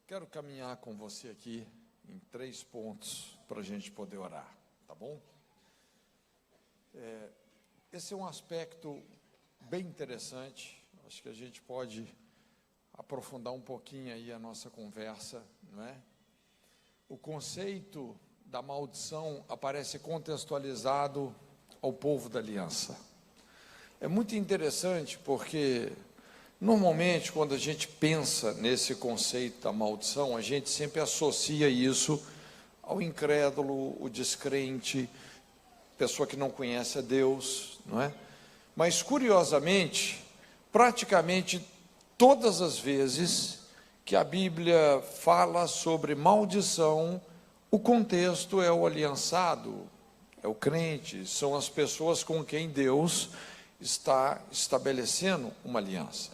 Quero caminhar com você aqui em 3 pontos para a gente poder orar, tá bom? Esse é um aspecto bem interessante, acho que a gente pode aprofundar um pouquinho aí a nossa conversa, não é? O conceito da maldição aparece contextualizado ao povo da aliança. É muito interessante porque, normalmente, quando a gente pensa nesse conceito da maldição, a gente sempre associa isso ao incrédulo, o descrente, pessoa que não conhece a Deus, não é? Mas, curiosamente, praticamente todas as vezes que a Bíblia fala sobre maldição, o contexto é o aliançado, é o crente, são as pessoas com quem Deus está estabelecendo uma aliança.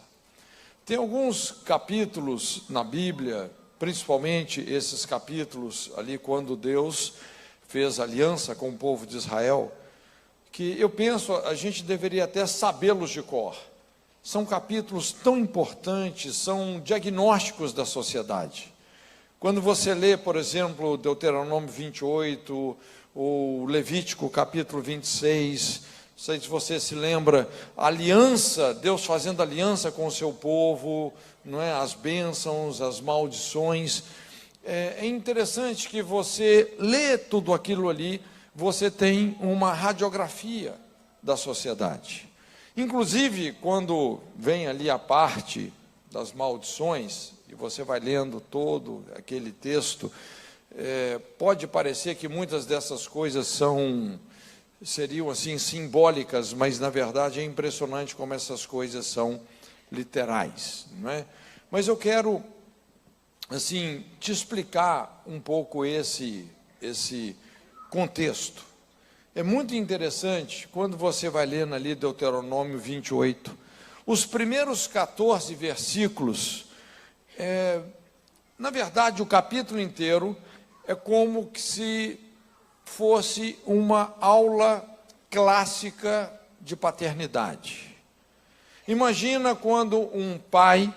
Tem alguns capítulos na Bíblia, principalmente esses capítulos ali quando Deus fez aliança com o povo de Israel, que eu penso a gente deveria até sabê-los de cor. São capítulos tão importantes, são diagnósticos da sociedade. Quando você lê, por exemplo, Deuteronômio 28, ou Levítico capítulo 26, não sei se você se lembra, a aliança, Deus fazendo aliança com o seu povo, não é? As bênçãos, as maldições. É interessante que você lê tudo aquilo ali, você tem uma radiografia da sociedade. Inclusive, quando vem ali a parte das maldições, e você vai lendo todo aquele texto, pode parecer que muitas dessas coisas seriam assim simbólicas, mas na verdade é impressionante como essas coisas são literais, não é? Mas eu quero assim te explicar um pouco esse contexto. É muito interessante quando você vai lendo ali Deuteronômio 28, os primeiros 14 versículos, na verdade o capítulo inteiro é como que se fosse uma aula clássica de paternidade. Imagina quando um pai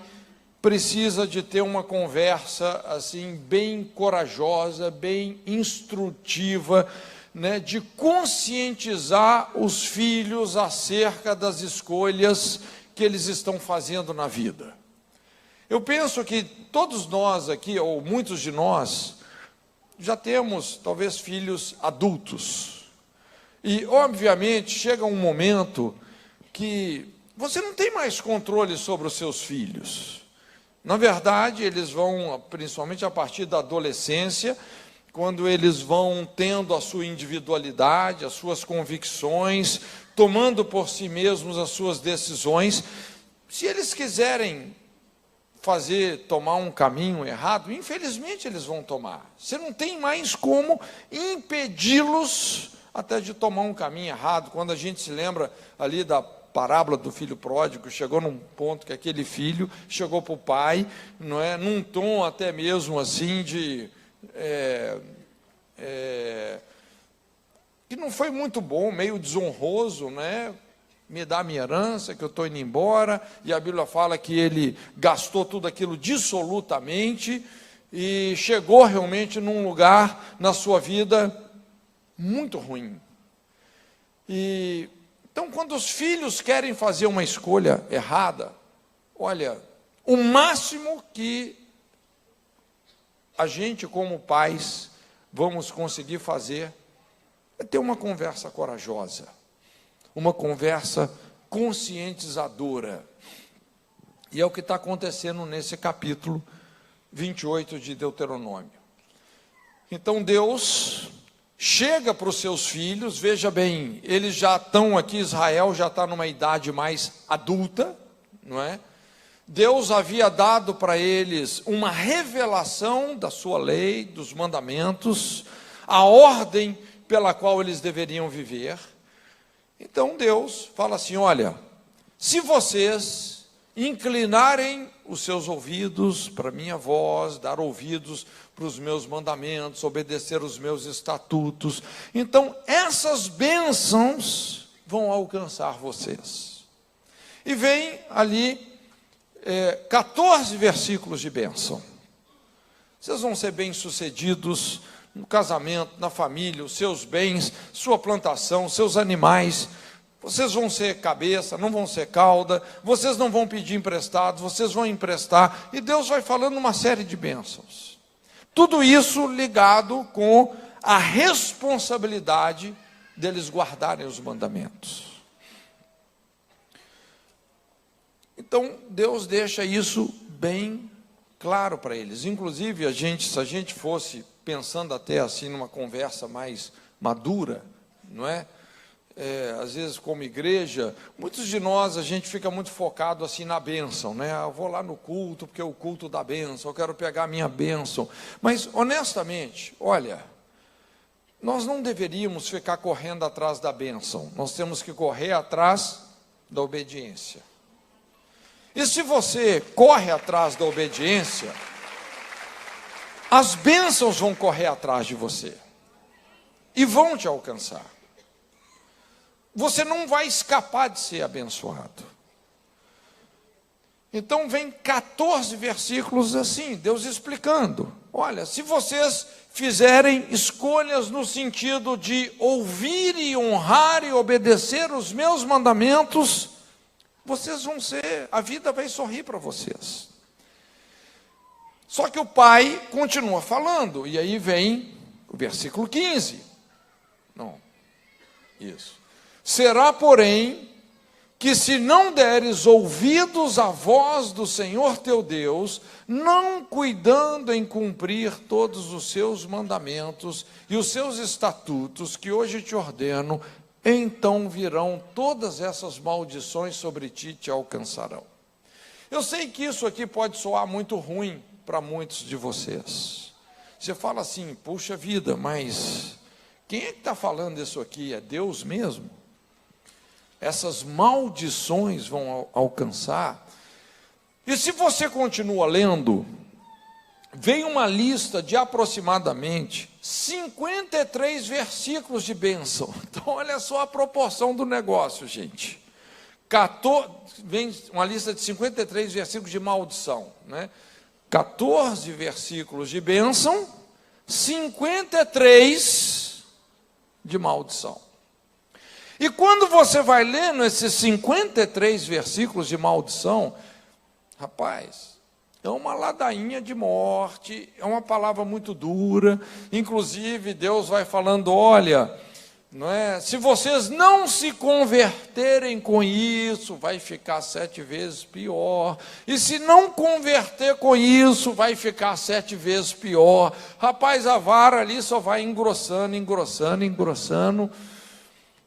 precisa de ter uma conversa assim bem corajosa, bem instrutiva, né, de conscientizar os filhos acerca das escolhas que eles estão fazendo na vida. Eu penso que todos nós aqui, ou muitos de nós, já temos, talvez, filhos adultos. E, obviamente, chega um momento que você não tem mais controle sobre os seus filhos. Na verdade, eles vão, principalmente a partir da adolescência, quando eles vão tendo a sua individualidade, as suas convicções, tomando por si mesmos as suas decisões, se eles quiserem tomar um caminho errado, infelizmente eles vão tomar. Você não tem mais como impedi-los até de tomar um caminho errado. Quando a gente se lembra ali da parábola do filho pródigo, chegou num ponto que aquele filho chegou para o pai, não é, num tom até mesmo assim de que não foi muito bom, meio desonroso, né? Me dá minha herança, que eu estou indo embora, e a Bíblia fala que ele gastou tudo aquilo dissolutamente, e chegou realmente num lugar na sua vida muito ruim. Então, quando os filhos querem fazer uma escolha errada, olha, o máximo que a gente, como pais, vamos conseguir fazer é ter uma conversa corajosa, uma conversa conscientizadora. E é o que está acontecendo nesse capítulo 28 de Deuteronômio. Então, Deus chega para os seus filhos, veja bem, eles já estão aqui, Israel já está numa idade mais adulta, não é? Deus havia dado para eles uma revelação da sua lei, dos mandamentos, a ordem pela qual eles deveriam viver. Então Deus fala assim: olha, se vocês inclinarem os seus ouvidos para a minha voz, dar ouvidos para os meus mandamentos, obedecer os meus estatutos, então essas bênçãos vão alcançar vocês. E vem ali 14 versículos de bênção. Vocês vão ser bem-sucedidos no casamento, na família, os seus bens, sua plantação, seus animais. Vocês vão ser cabeça, não vão ser cauda. Vocês não vão pedir emprestado, vocês vão emprestar. E Deus vai falando uma série de bênçãos. Tudo isso ligado com a responsabilidade deles guardarem os mandamentos. Então, Deus deixa isso bem claro para eles. Inclusive, se a gente fosse pensando até assim numa conversa mais madura, não é? Às vezes como igreja, muitos de nós, a gente fica muito focado assim na bênção, né? Eu vou lá no culto, porque é o culto da bênção, eu quero pegar a minha bênção. Mas, honestamente, olha, nós não deveríamos ficar correndo atrás da bênção, nós temos que correr atrás da obediência. E se você corre atrás da obediência, as bênçãos vão correr atrás de você e vão te alcançar. Você não vai escapar de ser abençoado. Então vem 14 versículos assim, Deus explicando. Olha, se vocês fizerem escolhas no sentido de ouvir e honrar e obedecer os meus mandamentos, vocês vão ser, a vida vai sorrir para vocês. Só que o pai continua falando, e aí vem o versículo 15. Não, isso. Será, porém, que se não deres ouvidos à voz do Senhor teu Deus, não cuidando em cumprir todos os seus mandamentos e os seus estatutos que hoje te ordeno, então virão todas essas maldições sobre ti e te alcançarão. Eu sei que isso aqui pode soar muito ruim para muitos de vocês. Você fala assim, puxa vida, mas quem é que está falando isso aqui? É Deus mesmo? Essas maldições vão alcançar. E se você continua lendo, vem uma lista de aproximadamente 53 versículos de bênção. Então, olha só a proporção do negócio, gente. Vem uma lista de 53 versículos de maldição, né? 14 versículos de bênção, 53 de maldição. E quando você vai lendo esses 53 versículos de maldição, rapaz, é uma ladainha de morte, é uma palavra muito dura. Inclusive, Deus vai falando, olha, não é? Se vocês não se converterem com isso, vai ficar 7 vezes pior. E se não converter com isso, vai ficar 7 vezes pior. Rapaz, a vara ali só vai engrossando, engrossando, engrossando.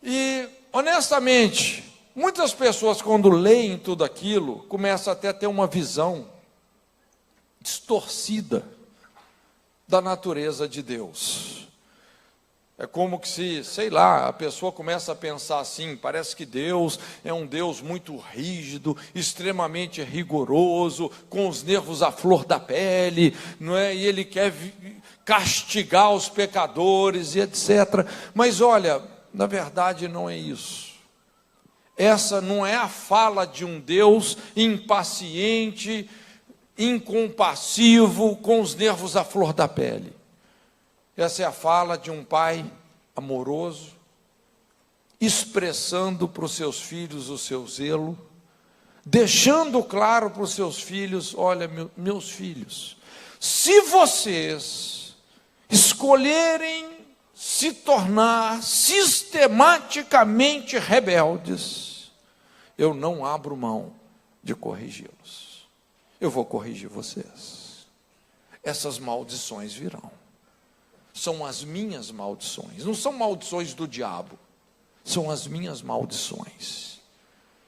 E, honestamente, muitas pessoas, quando leem tudo aquilo, começam até a ter uma visão distorcida da natureza de Deus. É como que se, sei lá, a pessoa começa a pensar assim, parece que Deus é um Deus muito rígido, extremamente rigoroso, com os nervos à flor da pele, não é? E Ele quer castigar os pecadores e etc. Mas olha, na verdade não é isso. Essa não é a fala de um Deus impaciente, incompassivo, com os nervos à flor da pele. Essa é a fala de um pai amoroso, expressando para os seus filhos o seu zelo, deixando claro para os seus filhos, olha, meus filhos, se vocês escolherem se tornar sistematicamente rebeldes, eu não abro mão de corrigi-los. Eu vou corrigir vocês. Essas maldições virão. São as minhas maldições. Não são maldições do diabo. São as minhas maldições.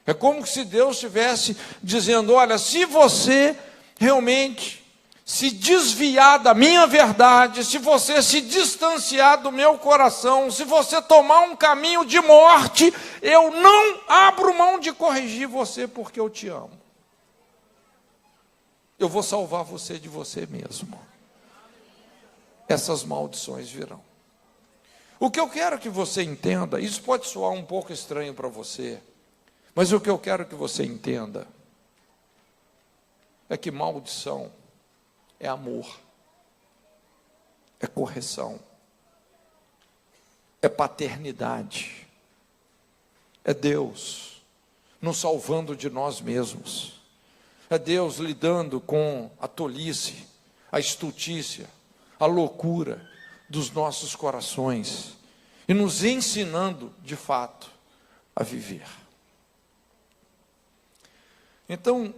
É como se Deus estivesse dizendo, olha, se você realmente se desviar da minha verdade, se você se distanciar do meu coração, se você tomar um caminho de morte, eu não abro mão de corrigir você porque eu te amo. Eu vou salvar você de você mesmo. Essas maldições virão. O que eu quero que você entenda, isso pode soar um pouco estranho para você, mas o que eu quero que você entenda é que maldição é amor, é correção, é paternidade, é Deus nos salvando de nós mesmos, é Deus lidando com a tolice, a estultícia, a loucura dos nossos corações e nos ensinando, de fato, a viver. Então,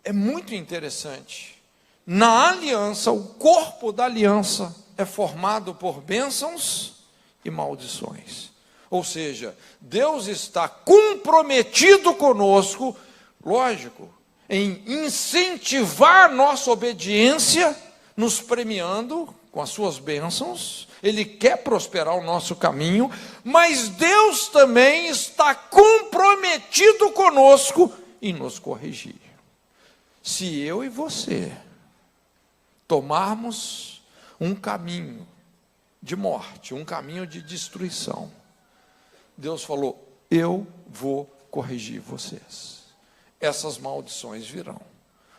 é muito interessante. Na aliança, o corpo da aliança é formado por bênçãos e maldições. Ou seja, Deus está comprometido conosco, lógico, em incentivar nossa obediência, nos premiando com as suas bênçãos. Ele quer prosperar o nosso caminho, mas Deus também está comprometido conosco em nos corrigir. Se eu e você tomarmos um caminho de morte, um caminho de destruição, Deus falou: eu vou corrigir vocês. Essas maldições virão.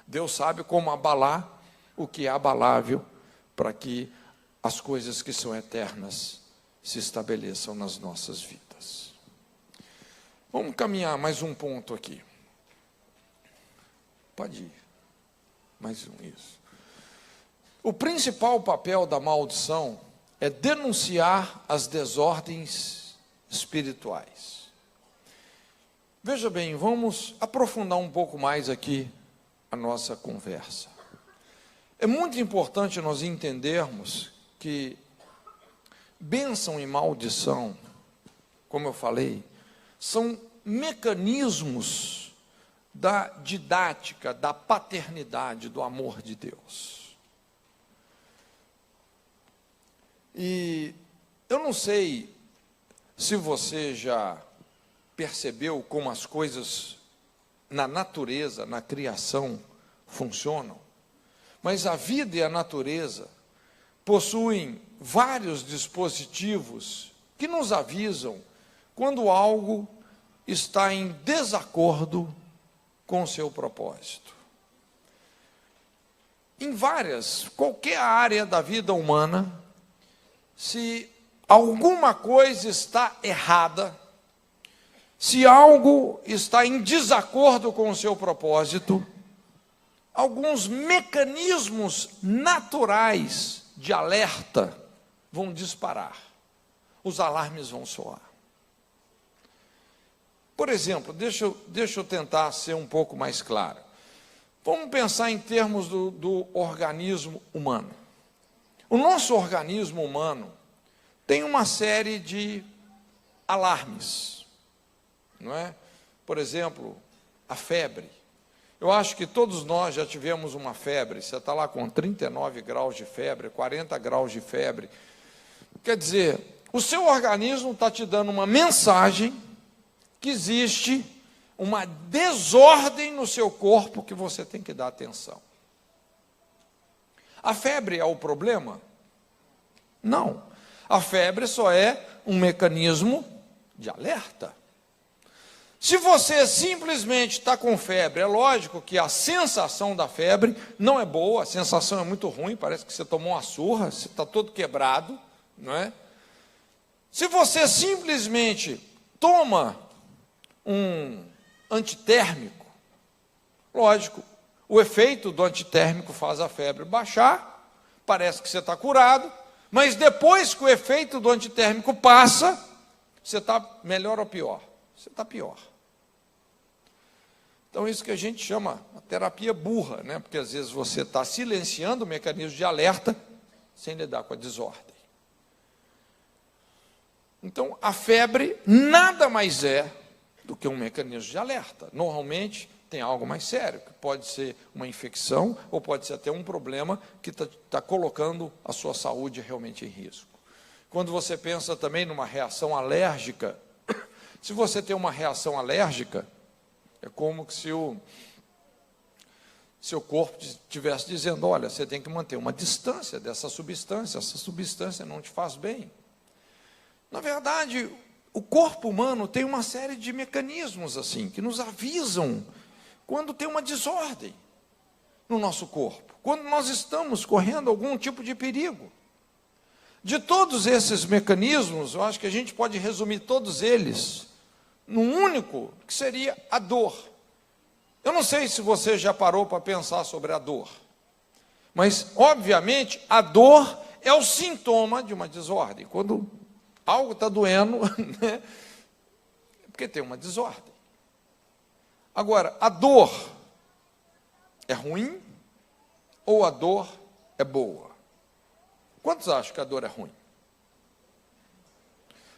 Deus sabe como abalar o que é abalável, para que as coisas que são eternas se estabeleçam nas nossas vidas. Vamos caminhar mais um ponto aqui. Pode ir. Mais um, isso. O principal papel da maldição é denunciar as desordens espirituais. Veja bem, vamos aprofundar um pouco mais aqui a nossa conversa. É muito importante nós entendermos que bênção e maldição, como eu falei, são mecanismos da didática, da paternidade, do amor de Deus. E eu não sei se você já percebeu como as coisas na natureza, na criação, funcionam, mas a vida e a natureza possuem vários dispositivos que nos avisam quando algo está em desacordo com o seu propósito. Em qualquer área da vida humana, se alguma coisa está errada, se algo está em desacordo com o seu propósito, alguns mecanismos naturais de alerta vão disparar, os alarmes vão soar. Por exemplo, deixa eu tentar ser um pouco mais claro. Vamos pensar em termos do organismo humano. O nosso organismo humano tem uma série de alarmes, não é? Por exemplo, a febre. Eu acho que todos nós já tivemos uma febre. Você está lá com 39 graus de febre, 40 graus de febre. Quer dizer, o seu organismo está te dando uma mensagem que existe uma desordem no seu corpo que você tem que dar atenção. A febre é o problema? Não. A febre só é um mecanismo de alerta. Se você simplesmente está com febre, é lógico que a sensação da febre não é boa, a sensação é muito ruim, parece que você tomou uma surra, você está todo quebrado, não é? Se você simplesmente toma um antitérmico, lógico, o efeito do antitérmico faz a febre baixar, parece que você está curado, mas depois que o efeito do antitérmico passa, você está melhor ou pior? Você está pior. Então, isso que a gente chama a terapia burra, né? Porque às vezes você está silenciando o mecanismo de alerta sem lidar com a desordem. Então, a febre nada mais é do que um mecanismo de alerta. Normalmente, tem algo mais sério, que pode ser uma infecção ou pode ser até um problema que está colocando a sua saúde realmente em risco. Quando você pensa também numa reação alérgica, se você tem uma reação alérgica, é como se o seu corpo estivesse dizendo: olha, você tem que manter uma distância dessa substância, essa substância não te faz bem. Na verdade, o corpo humano tem uma série de mecanismos assim, que nos avisam quando tem uma desordem. no nosso corpo, quando nós estamos correndo algum tipo de perigo. De todos esses mecanismos, eu acho que a gente pode resumir todos eles num único, que seria a dor. Eu não sei se você já parou para pensar sobre a dor, mas, obviamente, a dor é o sintoma de uma desordem. Quando algo está doendo, né, é porque tem uma desordem. Agora, a dor é ruim ou a dor é boa? Quantos acham que a dor é ruim?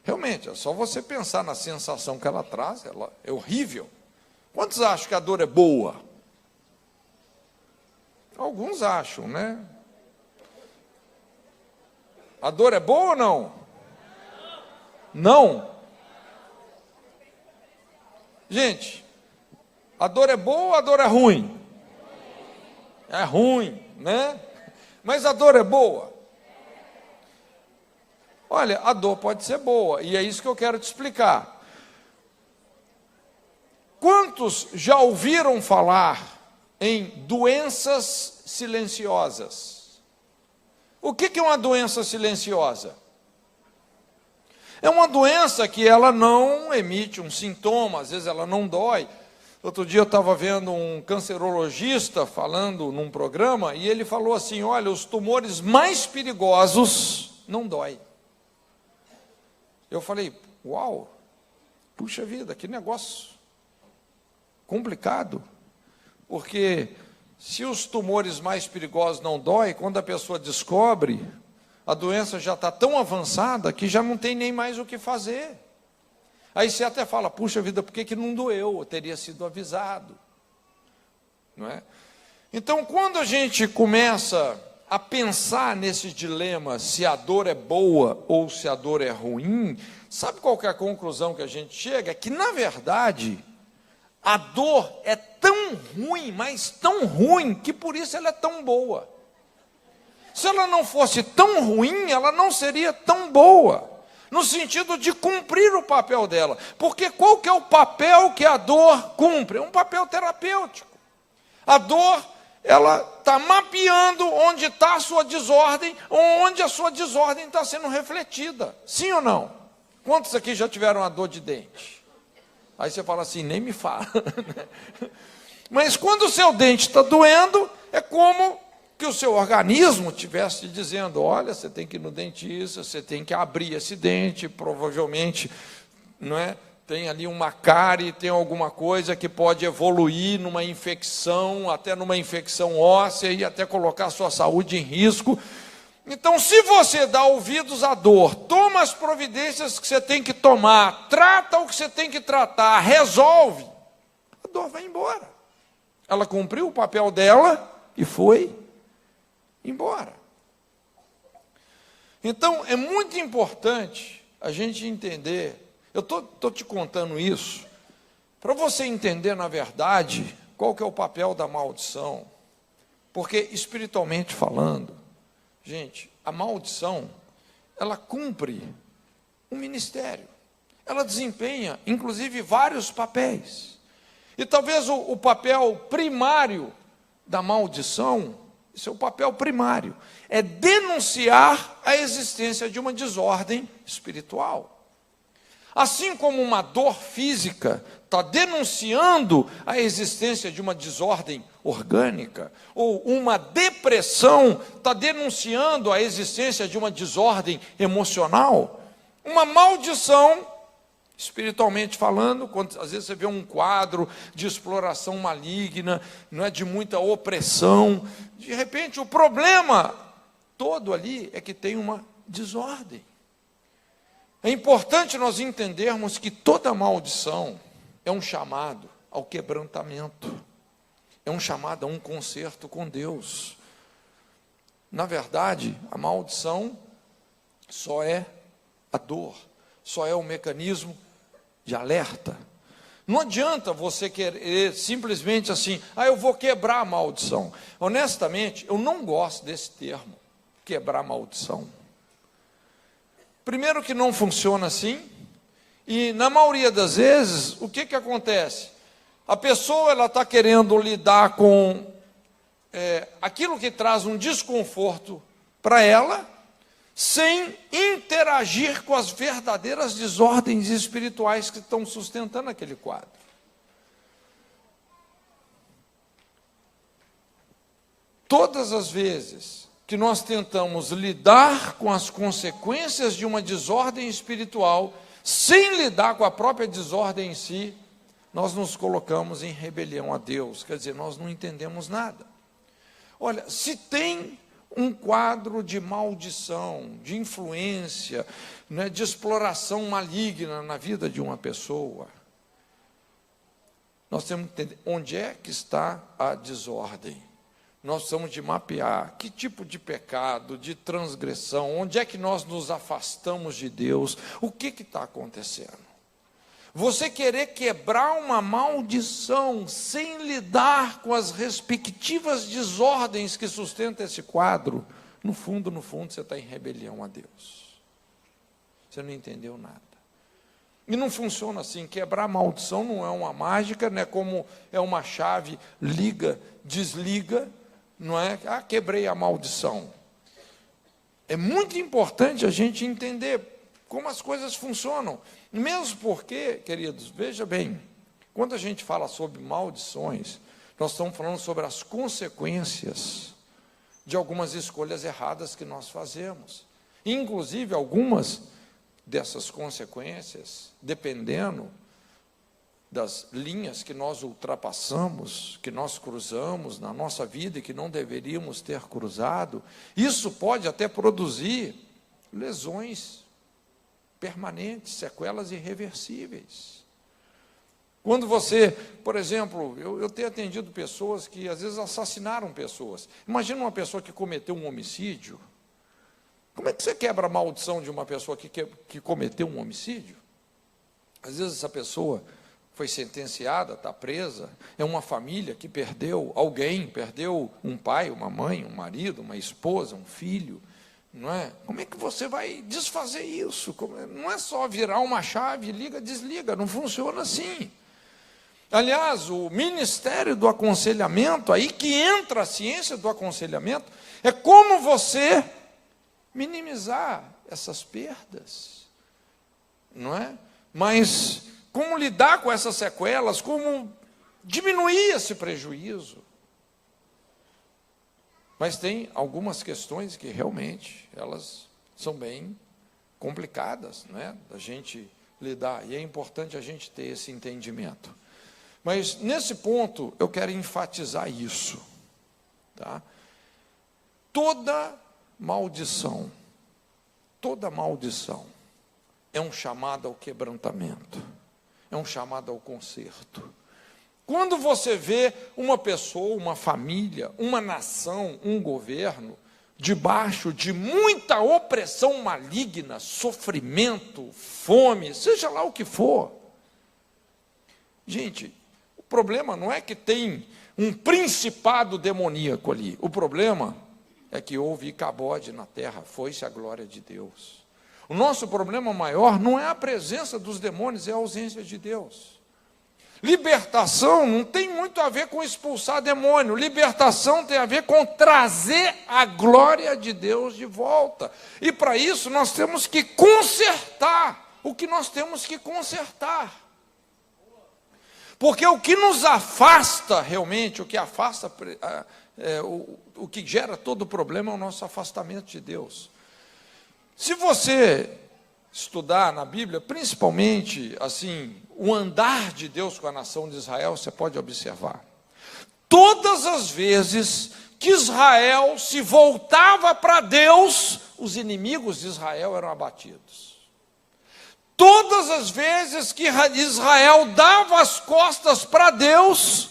Realmente, é só você pensar na sensação que ela traz, ela é horrível. Quantos acham que a dor é boa? Alguns acham, né? A dor é boa ou não? Não? Gente, a dor é boa ou a dor é ruim? É ruim, né? Mas a dor é boa? Olha, a dor pode ser boa, e é isso que eu quero te explicar. Quantos já ouviram falar em doenças silenciosas? O que é uma doença silenciosa? É uma doença que ela não emite um sintoma, às vezes ela não dói. Outro dia eu estava vendo um cancerologista falando num programa, e ele falou assim, olha, os tumores mais perigosos não dói. Eu falei, uau, puxa vida, que negócio complicado, porque se os tumores mais perigosos não doem, quando a pessoa descobre, a doença já está tão avançada que já não tem nem mais o que fazer. Aí você até fala, puxa vida, por que não doeu? Eu teria sido avisado. Não é? Então, quando a gente começa a pensar nesse dilema, se a dor é boa ou se a dor é ruim, sabe qual que é a conclusão que a gente chega? É que, na verdade, a dor é tão ruim, mas tão ruim, que por isso ela é tão boa. Se ela não fosse tão ruim, ela não seria tão boa, no sentido de cumprir o papel dela. Porque qual que é o papel que a dor cumpre? É um papel terapêutico. A dor, ela está mapeando onde está a sua desordem, ou onde a sua desordem está sendo refletida. Sim ou não? Quantos aqui já tiveram a dor de dente? Aí você fala assim, nem me fala. Mas quando o seu dente está doendo, é como que o seu organismo estivesse dizendo, olha, você tem que ir no dentista, você tem que abrir esse dente, provavelmente, não é? Tem ali uma cárie, tem alguma coisa que pode evoluir numa infecção, até numa infecção óssea, e até colocar a sua saúde em risco. Então, se você dá ouvidos à dor, toma as providências que você tem que tomar, trata o que você tem que tratar, resolve, a dor vai embora. Ela cumpriu o papel dela e foi embora. Então, é muito importante a gente entender. Eu estou te contando isso para você entender, na verdade, qual que é o papel da maldição. Porque, espiritualmente falando, gente, a maldição, ela cumpre um ministério. Ela desempenha, inclusive, vários papéis. E talvez o papel primário da maldição, esse é o papel primário, é denunciar a existência de uma desordem espiritual. Assim como uma dor física está denunciando a existência de uma desordem orgânica, ou uma depressão está denunciando a existência de uma desordem emocional, uma maldição, espiritualmente falando, quando às vezes você vê um quadro de exploração maligna, não é, de muita opressão, de repente o problema todo ali é que tem uma desordem. É importante nós entendermos que toda maldição é um chamado ao quebrantamento, é um chamado a um conserto com Deus. Na verdade, a maldição só é a dor, só é o mecanismo de alerta. Não adianta você querer simplesmente assim, eu vou quebrar a maldição. Honestamente, eu não gosto desse termo, quebrar a maldição. Primeiro que não funciona assim, e na maioria das vezes, o que acontece? A pessoa está querendo lidar com aquilo que traz um desconforto para ela, sem interagir com as verdadeiras desordens espirituais que estão sustentando aquele quadro. Todas as vezes que nós tentamos lidar com as consequências de uma desordem espiritual, sem lidar com a própria desordem em si, nós nos colocamos em rebelião a Deus, quer dizer, nós não entendemos nada. Olha, se tem um quadro de maldição, de influência, né, de exploração maligna na vida de uma pessoa, nós temos que entender onde é que está a desordem. Nós precisamos de mapear que tipo de pecado, de transgressão, onde é que nós nos afastamos de Deus, o que está acontecendo. Você querer quebrar uma maldição sem lidar com as respectivas desordens que sustentam esse quadro, no fundo, você está em rebelião a Deus. Você não entendeu nada. E não funciona assim. Quebrar maldição não é uma mágica, não é como é uma chave, liga, desliga, não é? Quebrei a maldição. É muito importante a gente entender como as coisas funcionam. Mesmo porque, queridos, veja bem, quando a gente fala sobre maldições, nós estamos falando sobre as consequências de algumas escolhas erradas que nós fazemos. Inclusive, algumas dessas consequências, dependendo das linhas que nós ultrapassamos, que nós cruzamos na nossa vida e que não deveríamos ter cruzado, isso pode até produzir lesões permanentes, sequelas irreversíveis. Quando você, por exemplo, eu tenho atendido pessoas que às vezes assassinaram pessoas. Imagina uma pessoa que cometeu um homicídio. Como é que você quebra a maldição de uma pessoa que cometeu um homicídio? Às vezes essa pessoa foi sentenciada, está presa, é uma família que perdeu alguém, perdeu um pai, uma mãe, um marido, uma esposa, um filho, não é? Como é que você vai desfazer isso? Não é só virar uma chave, liga, desliga, não funciona assim. Aliás, o ministério do aconselhamento, aí que entra a ciência do aconselhamento, é como você minimizar essas perdas, não é? Mas como lidar com essas sequelas, como diminuir esse prejuízo. Mas tem algumas questões que realmente elas são bem complicadas, né, da gente lidar, e é importante a gente ter esse entendimento. Mas nesse ponto eu quero enfatizar isso, tá? Toda maldição é um chamado ao quebrantamento, é um chamado ao conserto. Quando você vê uma pessoa, uma família, uma nação, um governo, debaixo de muita opressão maligna, sofrimento, fome, seja lá o que for. Gente, o problema não é que tem um principado demoníaco ali. O problema é que houve Icabode na terra, foi-se a glória de Deus. O nosso problema maior não é a presença dos demônios, é a ausência de Deus. Libertação não tem muito a ver com expulsar demônio. Libertação tem a ver com trazer a glória de Deus de volta. E para isso nós temos que consertar o que nós temos que consertar. Porque o que nos afasta realmente, o que afasta, o que gera todo o problema é o nosso afastamento de Deus. Se você estudar na Bíblia, principalmente assim, o andar de Deus com a nação de Israel, você pode observar. Todas as vezes que Israel se voltava para Deus, os inimigos de Israel eram abatidos. Todas as vezes que Israel dava as costas para Deus,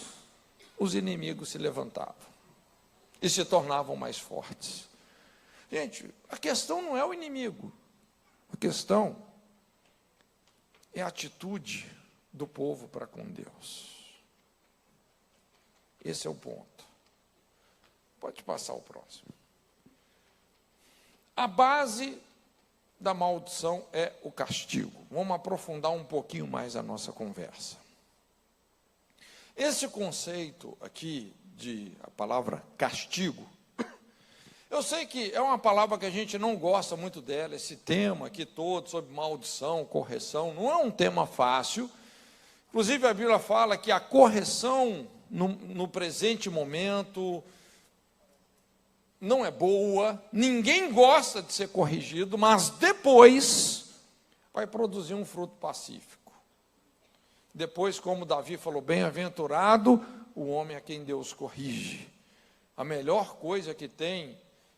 os inimigos se levantavam e se tornavam mais fortes. Gente, a questão não é o inimigo. A questão é a atitude do povo para com Deus. Esse é o ponto. Pode passar o próximo. A base da maldição é o castigo. Vamos aprofundar um pouquinho mais a nossa conversa. Esse conceito aqui a palavra castigo. Eu sei que é uma palavra que a gente não gosta muito dela, esse tema aqui todo, sobre maldição, correção, não é um tema fácil. Inclusive, a Bíblia fala que a correção, no presente momento, não é boa, ninguém gosta de ser corrigido, mas depois vai produzir um fruto pacífico. Depois, como Davi falou, bem-aventurado o homem a quem Deus corrige. A melhor coisa que tem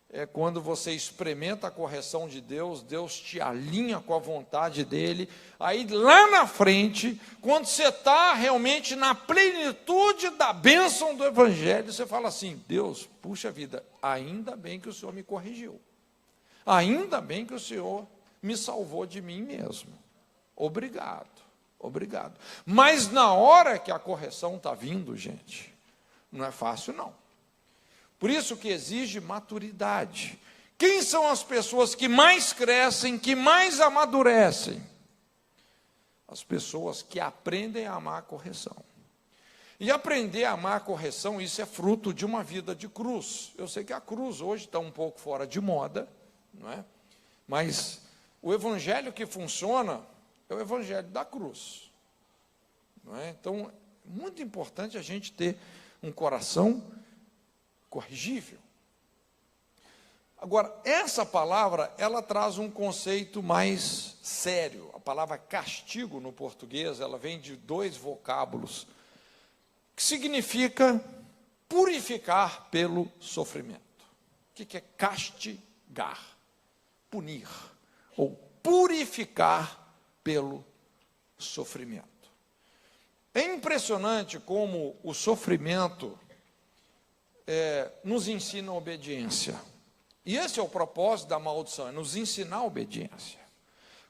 é quando você experimenta a correção de Deus, Deus te alinha com a vontade dele, aí lá na frente, quando você está realmente na plenitude da bênção do Evangelho, você fala assim, Deus, puxa vida, ainda bem que o Senhor me corrigiu, ainda bem que o Senhor me salvou de mim mesmo, obrigado, obrigado. Mas na hora que a correção está vindo, gente, não é fácil não. Por isso que exige maturidade. Quem são as pessoas que mais crescem, que mais amadurecem? As pessoas que aprendem a amar a correção. E aprender a amar a correção, isso é fruto de uma vida de cruz. Eu sei que a cruz hoje está um pouco fora de moda, não é? Mas o evangelho que funciona é o evangelho da cruz. Não é? Então, é muito importante a gente ter um coração corrigível. Agora, essa palavra, ela traz um conceito mais sério. A palavra castigo no português, ela vem de dois vocábulos, que significa purificar pelo sofrimento. O que é castigar? Punir, ou purificar pelo sofrimento. É impressionante como o sofrimento nos ensina a obediência. E esse é o propósito da maldição, é nos ensinar a obediência.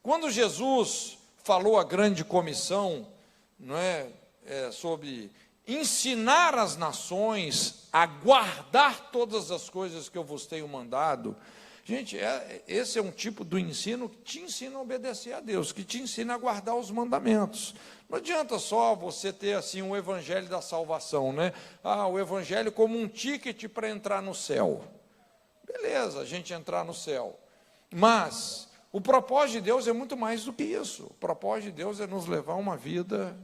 Quando Jesus falou a grande comissão, não é, sobre ensinar as nações a guardar todas as coisas que eu vos tenho mandado, gente, esse é um tipo do ensino que te ensina a obedecer a Deus, que te ensina a guardar os mandamentos. Não adianta só você ter assim um evangelho da salvação, né? O evangelho como um ticket para entrar no céu. Beleza, a gente entrar no céu. Mas o propósito de Deus é muito mais do que isso. O propósito de Deus é nos levar a uma vida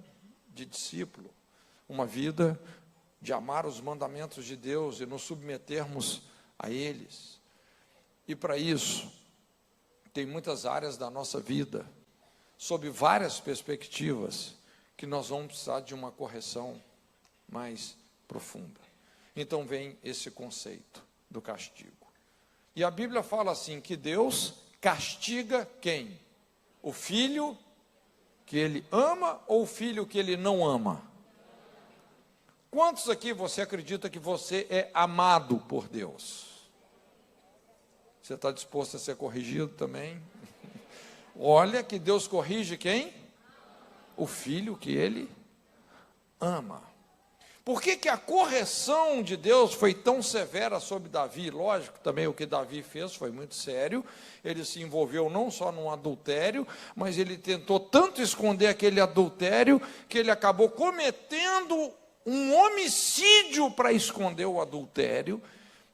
de discípulo, uma vida de amar os mandamentos de Deus e nos submetermos a eles. E para isso, tem muitas áreas da nossa vida, sob várias perspectivas, que nós vamos precisar de uma correção mais profunda. Então vem esse conceito do castigo. E a Bíblia fala assim, que Deus castiga quem? O filho que ele ama ou o filho que ele não ama? Quantos aqui você acredita que você é amado por Deus? Você está disposto a ser corrigido também? Olha que Deus corrige quem? O filho que ele ama. Por que a correção de Deus foi tão severa sobre Davi? Lógico, também o que Davi fez foi muito sério. Ele se envolveu não só num adultério, mas ele tentou tanto esconder aquele adultério, que ele acabou cometendo um homicídio para esconder o adultério.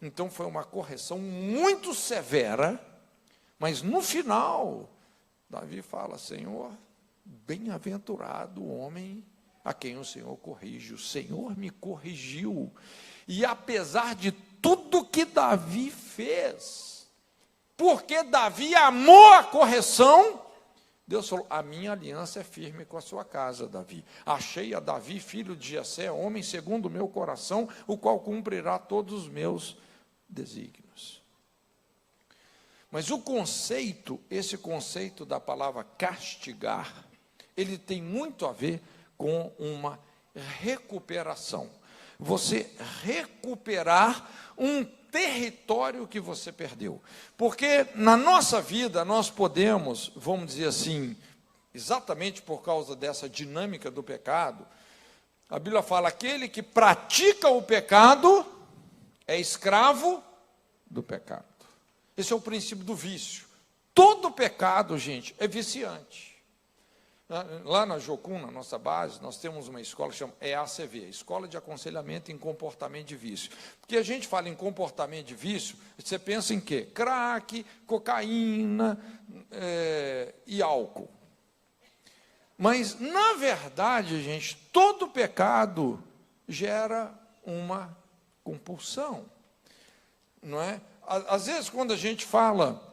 Então foi uma correção muito severa, mas no final, Davi fala, Senhor, bem-aventurado o homem a quem o Senhor corrige. O Senhor me corrigiu. E apesar de tudo que Davi fez, porque Davi amou a correção, Deus falou, a minha aliança é firme com a sua casa, Davi. Achei a Davi, filho de Jessé, homem segundo o meu coração, o qual cumprirá todos os meus desígnios. Mas o conceito, esse conceito da palavra castigar, ele tem muito a ver com uma recuperação. Você recuperar um território que você perdeu. Porque na nossa vida nós podemos, vamos dizer assim, exatamente por causa dessa dinâmica do pecado, a Bíblia fala, aquele que pratica o pecado é escravo do pecado. Esse é o princípio do vício. Todo pecado, gente, é viciante. Lá na Jocum, na nossa base, nós temos uma escola que chama EACV, Escola de Aconselhamento em Comportamento de Vício. Porque a gente fala em comportamento de vício, você pensa em quê? Crack, cocaína e álcool. Mas, na verdade, gente, todo pecado gera uma compulsão. Não é? Às vezes, quando a gente fala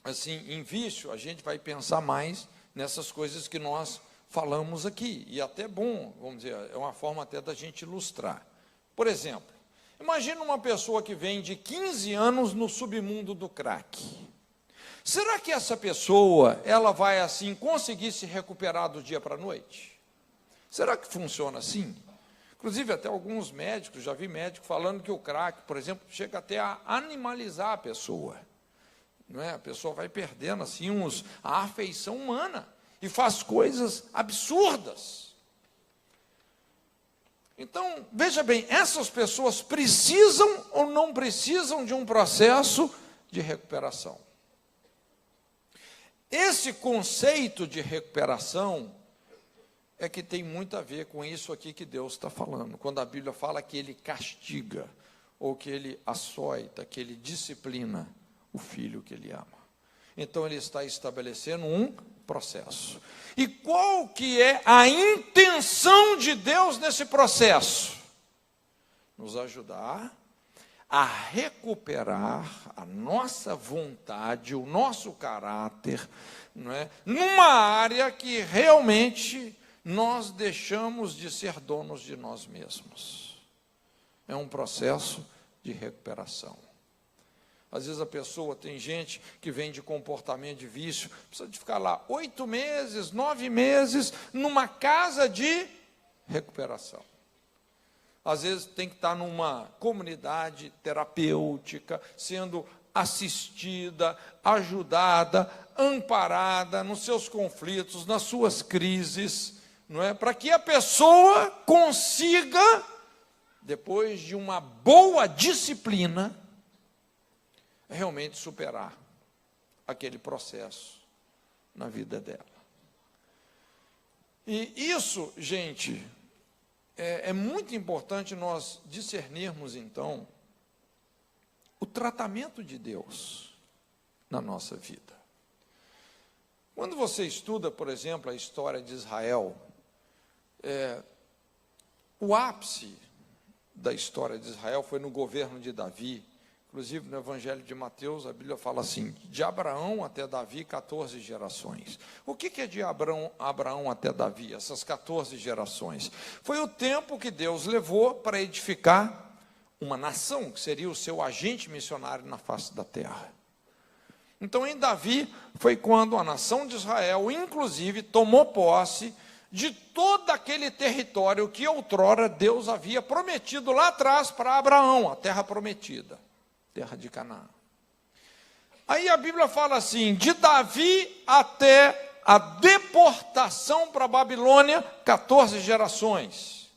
assim, em vício, a gente vai pensar mais nessas coisas que nós falamos aqui, e até bom, vamos dizer, é uma forma até da gente ilustrar. Por exemplo, imagina uma pessoa que vem de 15 anos no submundo do crack. Será que essa pessoa, ela vai assim conseguir se recuperar do dia para a noite? Será que funciona assim? Inclusive, até alguns médicos, já vi médico falando que o crack, por exemplo, chega até a animalizar a pessoa. Não é? A pessoa vai perdendo assim a afeição humana e faz coisas absurdas. Então, veja bem, essas pessoas precisam ou não precisam de um processo de recuperação? Esse conceito de recuperação é que tem muito a ver com isso aqui que Deus está falando, quando a Bíblia fala que Ele castiga, ou que Ele açoita, que Ele disciplina o filho que Ele ama. Então, Ele está estabelecendo um processo. E qual que é a intenção de Deus nesse processo? Nos ajudar a recuperar a nossa vontade, o nosso caráter, não é? Numa área que realmente nós deixamos de ser donos de nós mesmos. É um processo de recuperação. Às vezes a pessoa, tem gente que vem de comportamento de vício, precisa de ficar lá 8 meses, 9 meses, numa casa de recuperação. Às vezes tem que estar numa comunidade terapêutica, sendo assistida, ajudada, amparada nos seus conflitos, nas suas crises, não é? Para que a pessoa consiga, depois de uma boa disciplina, realmente superar aquele processo na vida dela. E isso, gente, é muito importante nós discernirmos, então, o tratamento de Deus na nossa vida. Quando você estuda, por exemplo, a história de Israel, o ápice da história de Israel foi no governo de Davi. Inclusive, no Evangelho de Mateus, a Bíblia fala assim, de Abraão até Davi, 14 gerações. O que é de Abraão até Davi, essas 14 gerações? Foi o tempo que Deus levou para edificar uma nação, que seria o seu agente missionário na face da terra. Então, em Davi, foi quando a nação de Israel, inclusive, tomou posse de todo aquele território que outrora Deus havia prometido lá atrás para Abraão, a terra prometida. Terra de Canaã. Aí a Bíblia fala assim, de Davi até a deportação para a Babilônia, 14 gerações.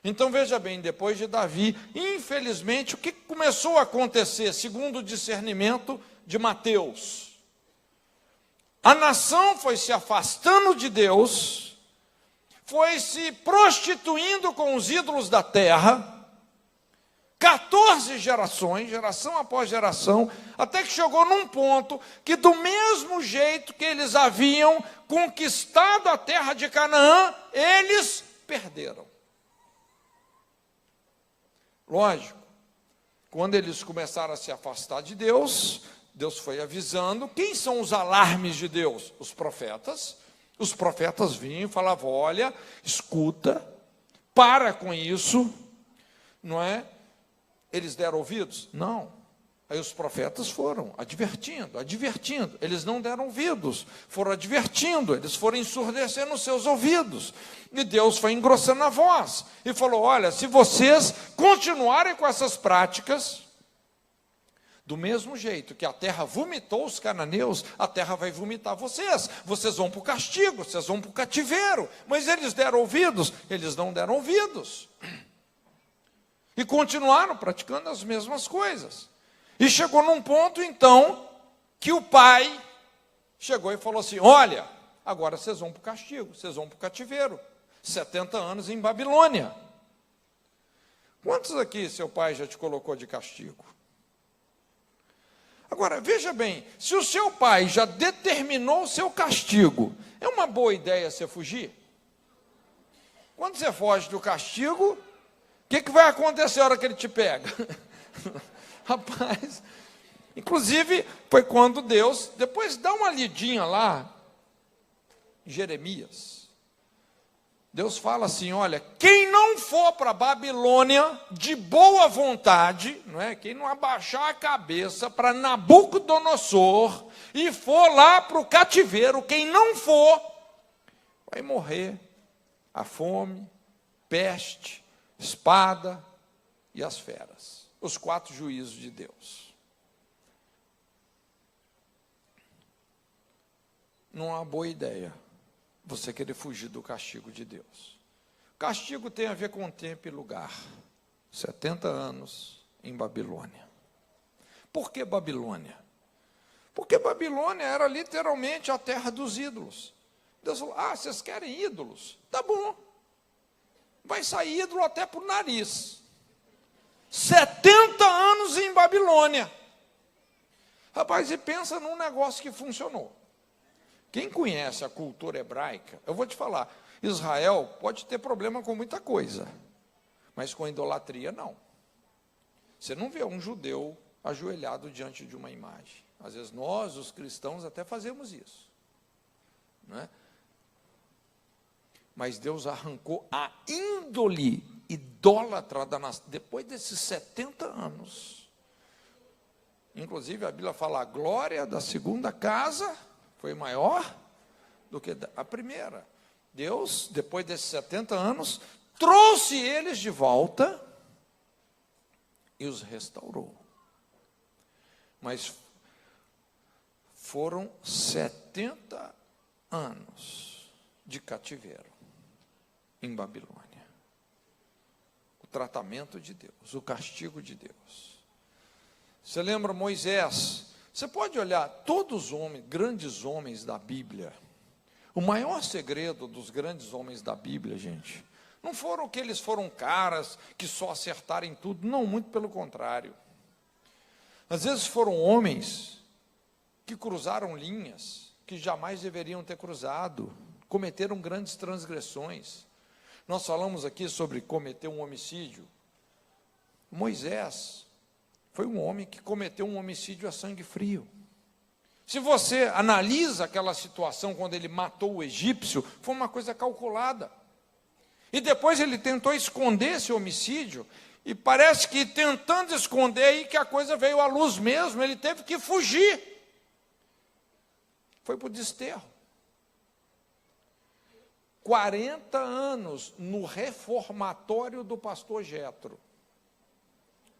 Então veja bem, depois de Davi, infelizmente, o que começou a acontecer, segundo o discernimento de Mateus? A nação foi se afastando de Deus, foi se prostituindo com os ídolos da terra, 14 gerações, geração após geração, até que chegou num ponto que, do mesmo jeito que eles haviam conquistado a terra de Canaã, eles perderam. Lógico, quando eles começaram a se afastar de Deus, Deus foi avisando. Quem são os alarmes de Deus? Os profetas. Os profetas vinham e falavam, olha, escuta, para com isso, não é? Eles deram ouvidos? Não. Aí os profetas foram advertindo, eles não deram ouvidos, foram advertindo, eles foram ensurdecendo os seus ouvidos, e Deus foi engrossando a voz, e falou, olha, se vocês continuarem com essas práticas, do mesmo jeito que a terra vomitou os cananeus, a terra vai vomitar vocês vão para o castigo, vocês vão para o cativeiro, mas eles deram ouvidos? Eles não deram ouvidos, e continuaram praticando as mesmas coisas. E chegou num ponto, então, que o pai chegou e falou assim, olha, agora vocês vão para o castigo, vocês vão para o cativeiro. 70 anos em Babilônia. Quantos aqui seu pai já te colocou de castigo? Agora, veja bem, se o seu pai já determinou o seu castigo, é uma boa ideia você fugir? Quando você foge do castigo, o que vai acontecer na hora que ele te pega? Rapaz, inclusive, foi quando Deus, depois dá uma lidinha lá, em Jeremias, Deus fala assim, olha, quem não for para a Babilônia de boa vontade, não é? Quem não abaixar a cabeça para Nabucodonosor e for lá para o cativeiro, quem não for, vai morrer a fome, peste, espada e as feras. Os 4 juízos de Deus. Não é uma boa ideia você querer fugir do castigo de Deus. Castigo tem a ver com tempo e lugar. 70 anos em Babilônia. Por que Babilônia? Porque Babilônia era literalmente a terra dos ídolos. Deus falou, vocês querem ídolos? Tá bom. Vai sair ídolo até por nariz. 70 anos em Babilônia. Rapaz, e pensa num negócio que funcionou. Quem conhece a cultura hebraica, eu vou te falar, Israel pode ter problema com muita coisa, mas com idolatria não. Você não vê um judeu ajoelhado diante de uma imagem. Às vezes nós, os cristãos, até fazemos isso, não é? Mas Deus arrancou a índole idólatra da nação, depois desses 70 anos. Inclusive a Bíblia fala, a glória da segunda casa foi maior do que a primeira. Deus, depois desses 70 anos, trouxe eles de volta e os restaurou. Mas foram 70 anos de cativeiro em Babilônia. O tratamento de Deus, o castigo de Deus. Você lembra Moisés? Você pode olhar todos os homens, grandes homens da Bíblia. O maior segredo dos grandes homens da Bíblia, gente, não foram que eles foram caras que só acertaram em tudo. Não, muito pelo contrário. Às vezes foram homens que cruzaram linhas que jamais deveriam ter cruzado, cometeram grandes transgressões. Nós falamos aqui sobre cometer um homicídio. Moisés foi um homem que cometeu um homicídio a sangue frio. Se você analisa aquela situação quando ele matou o egípcio, foi uma coisa calculada. E depois ele tentou esconder esse homicídio, e parece que tentando esconder aí que a coisa veio à luz mesmo, ele teve que fugir. Foi para o desterro. 40 anos no reformatório do pastor Jetro.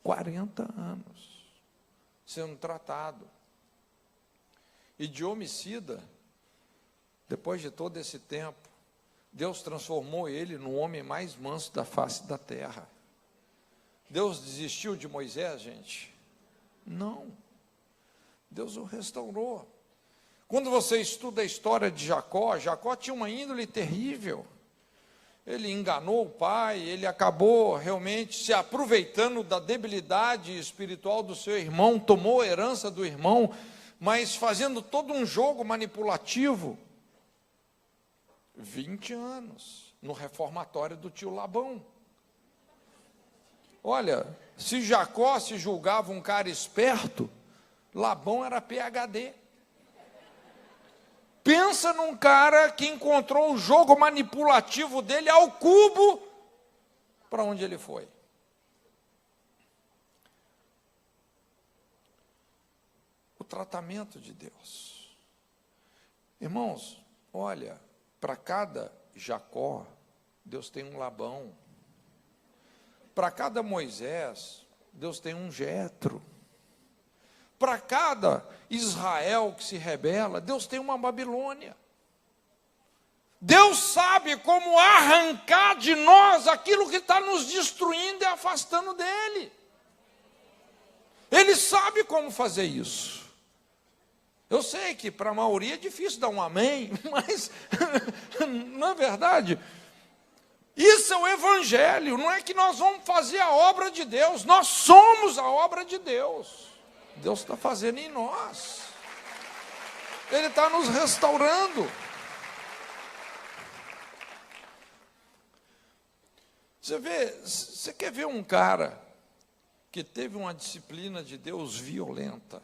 40 anos sendo tratado. E de homicida, depois de todo esse tempo, Deus transformou ele no homem mais manso da face da terra. Deus desistiu de Moisés, gente? Não. Deus o restaurou. Quando você estuda a história de Jacó, Jacó tinha uma índole terrível. Ele enganou o pai, ele acabou realmente se aproveitando da debilidade espiritual do seu irmão, tomou a herança do irmão, mas fazendo todo um jogo manipulativo. 20 anos no reformatório do tio Labão. Olha, se Jacó se julgava um cara esperto, Labão era PhD. Pensa num cara que encontrou o jogo manipulativo dele ao cubo, para onde ele foi. O tratamento de Deus. Irmãos, olha, para cada Jacó, Deus tem um Labão. Para cada Moisés, Deus tem um Jetro. Para cada Israel que se rebela, Deus tem uma Babilônia. Deus sabe como arrancar de nós aquilo que está nos destruindo e afastando dele. Ele sabe como fazer isso. Eu sei que para a maioria é difícil dar um amém, mas, não é verdade? Isso é o Evangelho, não é que nós vamos fazer a obra de Deus, nós somos a obra de Deus. Deus está fazendo em nós. Ele está nos restaurando. Você quer ver um cara que teve uma disciplina de Deus violenta?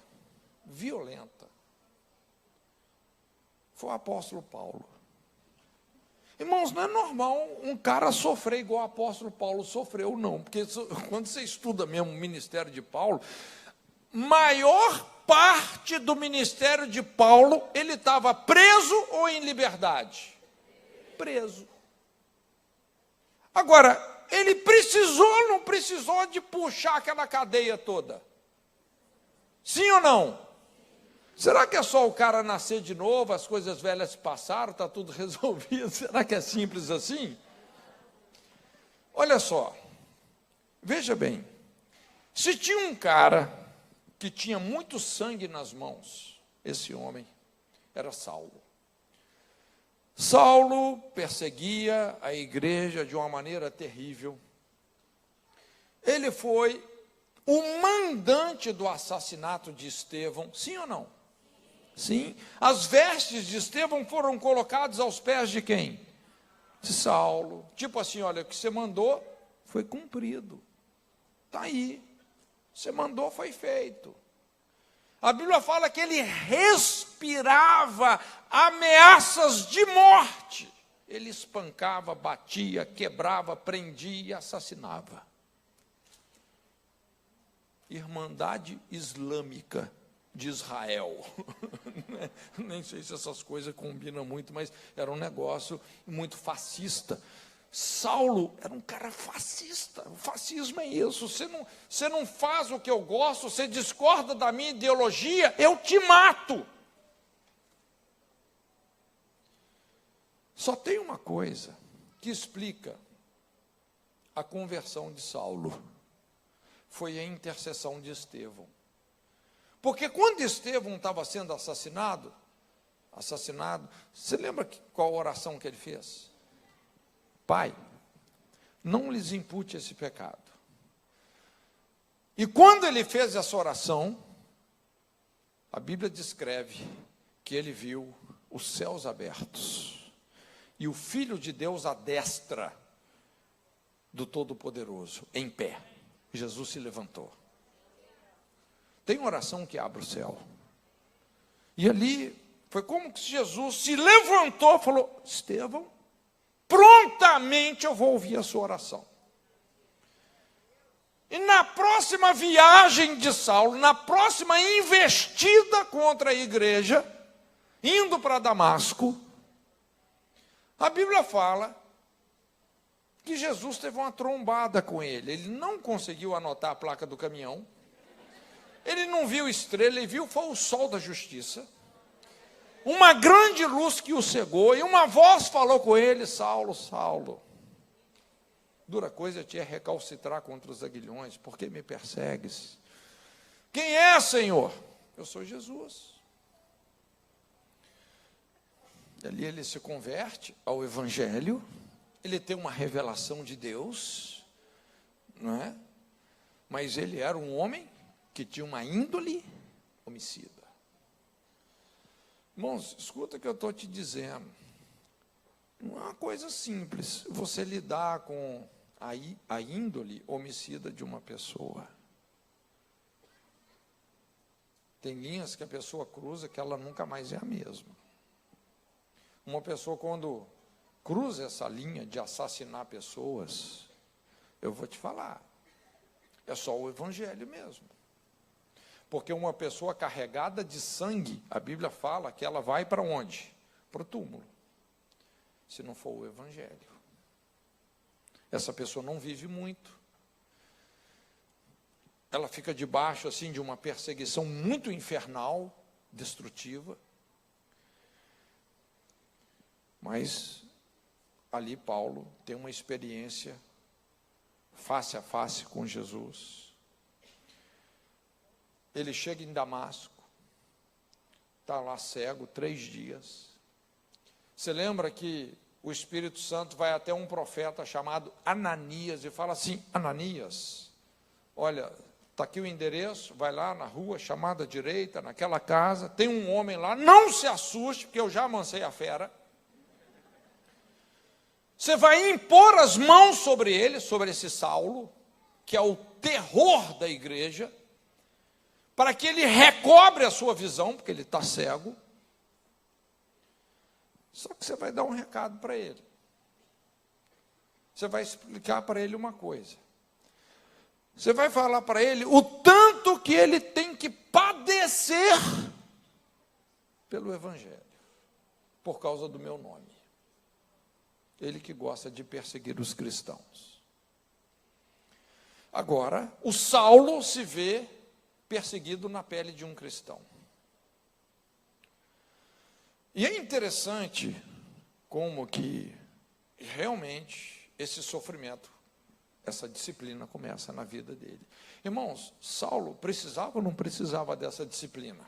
Foi o apóstolo Paulo. Irmãos, não é normal um cara sofrer igual o apóstolo Paulo sofreu, não. Porque quando você estuda mesmo o ministério de Paulo, maior parte do ministério de Paulo, ele estava preso ou em liberdade? Preso. Agora, ele precisou ou não precisou de puxar aquela cadeia toda? Sim ou não? Será que é só o cara nascer de novo, as coisas velhas passaram, está tudo resolvido? Será que é simples assim? Olha só, veja bem, se tinha um cara que tinha muito sangue nas mãos, esse homem era Saulo. Saulo perseguia a igreja de uma maneira terrível. Ele foi o mandante do assassinato de Estevão, sim ou não? Sim. As vestes de Estevão foram colocadas aos pés de quem? De Saulo. Tipo assim, olha, o que você mandou foi cumprido. Está aí. Você mandou, foi feito. A Bíblia fala que ele respirava ameaças de morte. Ele espancava, batia, quebrava, prendia e assassinava. Irmandade Islâmica de Israel. Nem sei se essas coisas combinam muito, mas era um negócio muito fascista. Saulo era um cara fascista. O fascismo é isso. Você não faz o que eu gosto, você discorda da minha ideologia, eu te mato. Só tem uma coisa que explica a conversão de Saulo. Foi a intercessão de Estevão. Porque quando Estevão estava sendo assassinado, você lembra qual oração que ele fez? Pai, não lhes impute esse pecado. E quando ele fez essa oração, a Bíblia descreve que ele viu os céus abertos e o Filho de Deus à destra do Todo-Poderoso, em pé. Jesus se levantou. Tem oração que abre o céu. E ali foi como que Jesus se levantou e falou: Estevão, prontamente eu vou ouvir a sua oração. E na próxima viagem de Saulo, na próxima investida contra a igreja, indo para Damasco, a Bíblia fala que Jesus teve uma trombada com ele. Ele não conseguiu anotar a placa do caminhão. Ele não viu estrela, ele viu foi o sol da justiça. Uma grande luz que o cegou, e uma voz falou com ele: Saulo, Saulo, dura coisa te é recalcitrar contra os aguilhões, por que me persegues? Quem é, Senhor? Eu sou Jesus. E ali ele se converte ao Evangelho, ele tem uma revelação de Deus, não é? Mas ele era um homem que tinha uma índole homicida. Irmãos, escuta o que eu estou te dizendo. Não é uma coisa simples você lidar com a índole homicida de uma pessoa. Tem linhas que a pessoa cruza que ela nunca mais é a mesma. Uma pessoa, quando cruza essa linha de assassinar pessoas, eu vou te falar, é só o Evangelho mesmo. Porque uma pessoa carregada de sangue, a Bíblia fala que ela vai para onde? Para o túmulo. Se não for o Evangelho. Essa pessoa não vive muito. Ela fica debaixo assim de uma perseguição muito infernal, destrutiva. Mas ali Paulo tem uma experiência face a face com Jesus. Ele chega em Damasco, está lá cego 3 dias. Você lembra que o Espírito Santo vai até um profeta chamado Ananias e fala assim: Ananias, olha, está aqui o endereço, vai lá na rua chamada direita, naquela casa, tem um homem lá, não se assuste, porque eu já amansei a fera. Você vai impor as mãos sobre ele, sobre esse Saulo, que é o terror da igreja, para que ele recobre a sua visão, porque ele está cego. Só que você vai dar um recado para ele. Você vai explicar para ele uma coisa. Você vai falar para ele o tanto que ele tem que padecer pelo Evangelho, por causa do meu nome. Ele que gosta de perseguir os cristãos. Agora, o Saulo se vê perseguido na pele de um cristão. E é interessante como que realmente esse sofrimento, essa disciplina começa na vida dele. Irmãos, Saulo precisava ou não precisava dessa disciplina?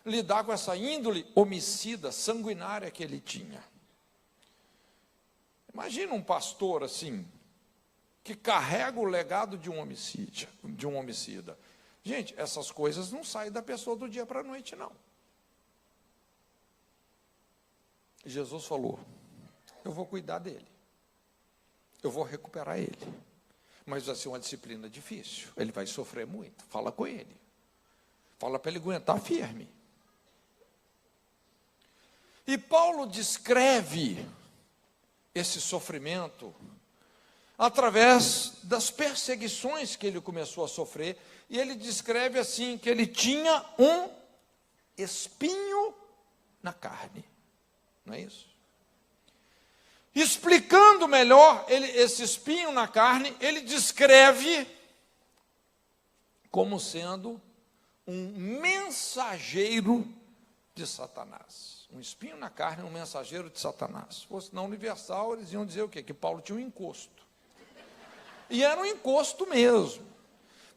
Lidar com essa índole homicida, sanguinária que ele tinha. Imagina um pastor assim, que carrega o legado de um homicida. Gente, essas coisas não saem da pessoa do dia para a noite, não. Jesus falou: eu vou cuidar dele, eu vou recuperar ele, mas vai ser uma disciplina difícil, ele vai sofrer muito. Fala com ele, fala para ele aguentar firme. E Paulo descreve esse sofrimento através das perseguições que ele começou a sofrer, e ele descreve assim, que ele tinha um espinho na carne. Não é isso? Explicando melhor esse espinho na carne, ele descreve como sendo um mensageiro de Satanás. Um espinho na carne é um mensageiro de Satanás. Se fosse na Universal, eles iam dizer o quê? Que Paulo tinha um encosto. E era um encosto mesmo.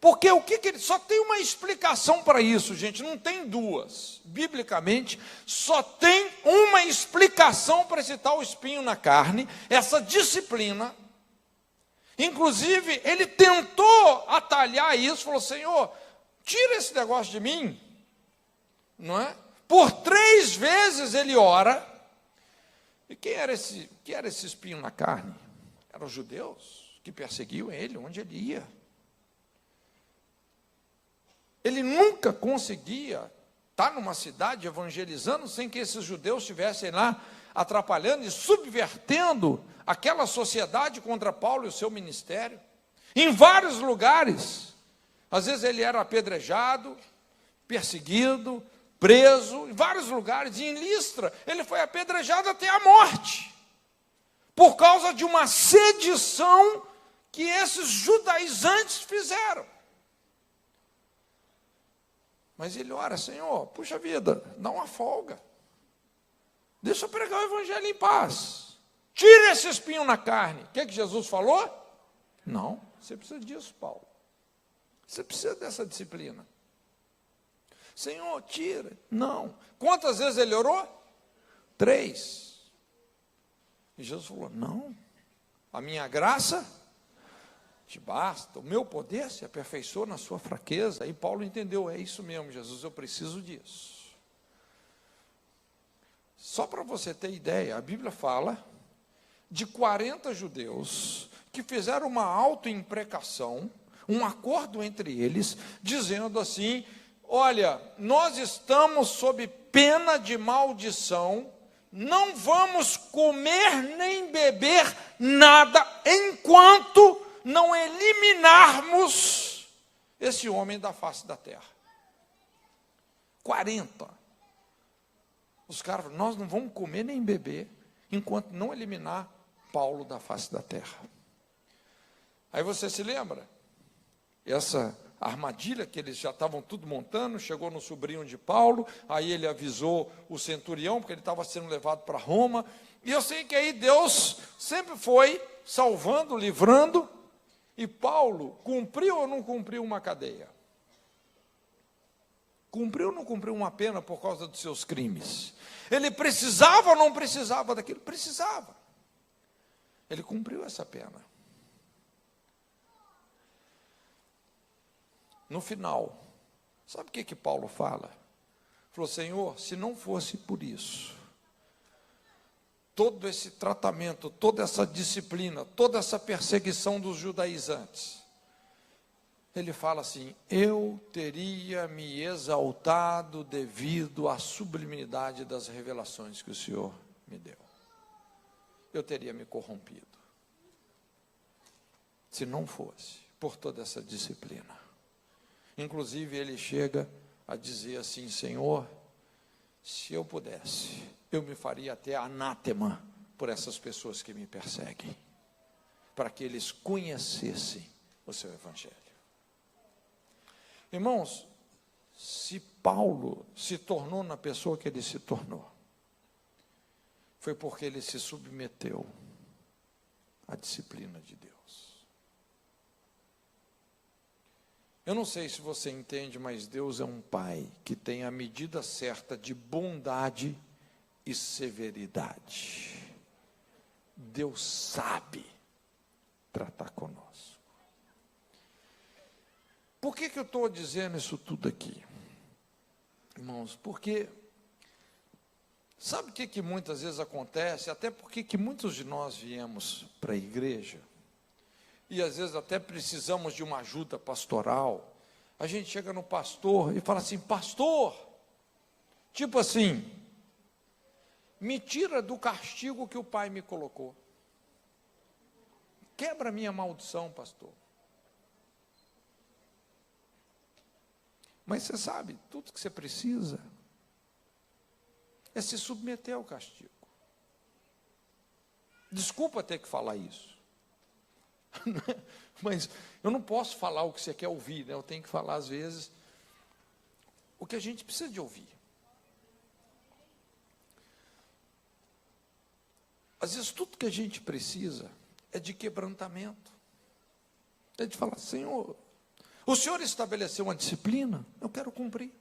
Porque o que ele... Só tem uma explicação para isso, gente, não tem duas. Biblicamente, só tem uma explicação para esse tal espinho na carne, essa disciplina. Inclusive, ele tentou atalhar isso, falou: Senhor, tira esse negócio de mim, não é? Por 3 vezes ele ora. E quem era esse espinho na carne? Eram os judeus que perseguiam ele onde ele ia. Ele nunca conseguia estar numa cidade evangelizando sem que esses judeus estivessem lá atrapalhando e subvertendo aquela sociedade contra Paulo e o seu ministério. Em vários lugares. Às vezes ele era apedrejado, perseguido, preso, em vários lugares. E em Listra, ele foi apedrejado até a morte, por causa de uma sedição que esses judaizantes fizeram. Mas ele ora: Senhor, puxa vida, dá uma folga. Deixa eu pregar o evangelho em paz. Tira esse espinho na carne. O que Jesus falou? Não, você precisa disso, Paulo. Você precisa dessa disciplina. Senhor, tira. Não. Quantas vezes ele orou? 3. E Jesus falou: não, a minha graça te basta, o meu poder se aperfeiçoa na sua fraqueza. E Paulo entendeu: é isso mesmo, Jesus, eu preciso disso. Só para você ter ideia, a Bíblia fala de 40 judeus que fizeram uma autoimprecação, um acordo entre eles, dizendo assim: olha, nós estamos sob pena de maldição, não vamos comer nem beber nada enquanto não eliminarmos esse homem da face da terra. 40. Os caras falaram: nós não vamos comer nem beber enquanto não eliminar Paulo da face da terra. Aí você se lembra? Essa armadilha que eles já estavam tudo montando, chegou no sobrinho de Paulo, aí ele avisou o centurião, porque ele estava sendo levado para Roma, e eu sei que aí Deus sempre foi salvando, livrando. E Paulo cumpriu ou não cumpriu uma cadeia? Cumpriu ou não cumpriu uma pena por causa dos seus crimes? Ele precisava ou não precisava daquilo? Precisava. Ele cumpriu essa pena. No final, sabe o que Paulo fala? Falou: Senhor, se não fosse por isso, todo esse tratamento, toda essa disciplina, toda essa perseguição dos judaizantes, ele fala assim: eu teria me exaltado devido à sublimidade das revelações que o Senhor me deu. Eu teria me corrompido, se não fosse por toda essa disciplina. Inclusive, ele chega a dizer assim: Senhor, se eu pudesse, eu me faria até anátema por essas pessoas que me perseguem, para que eles conhecessem o seu evangelho. Irmãos, se Paulo se tornou na pessoa que ele se tornou, foi porque ele se submeteu à disciplina de Deus. Eu não sei se você entende, mas Deus é um pai que tem a medida certa de bondade e severidade. Deus sabe tratar conosco. Por que eu estou dizendo isso tudo aqui? Irmãos, porque sabe o que muitas vezes acontece? Até porque que muitos de nós viemos para a igreja, e às vezes até precisamos de uma ajuda pastoral. A gente chega no pastor e fala assim: pastor, tipo assim, me tira do castigo que o pai me colocou. Quebra a minha maldição, pastor. Mas você sabe, tudo que você precisa é se submeter ao castigo. Desculpa ter que falar isso. Mas eu não posso falar o que você quer ouvir, né? Eu tenho que falar, às vezes, o que a gente precisa de ouvir. Às vezes, tudo que a gente precisa é de quebrantamento. É de falar: Senhor, o Senhor estabeleceu uma disciplina, eu quero cumprir.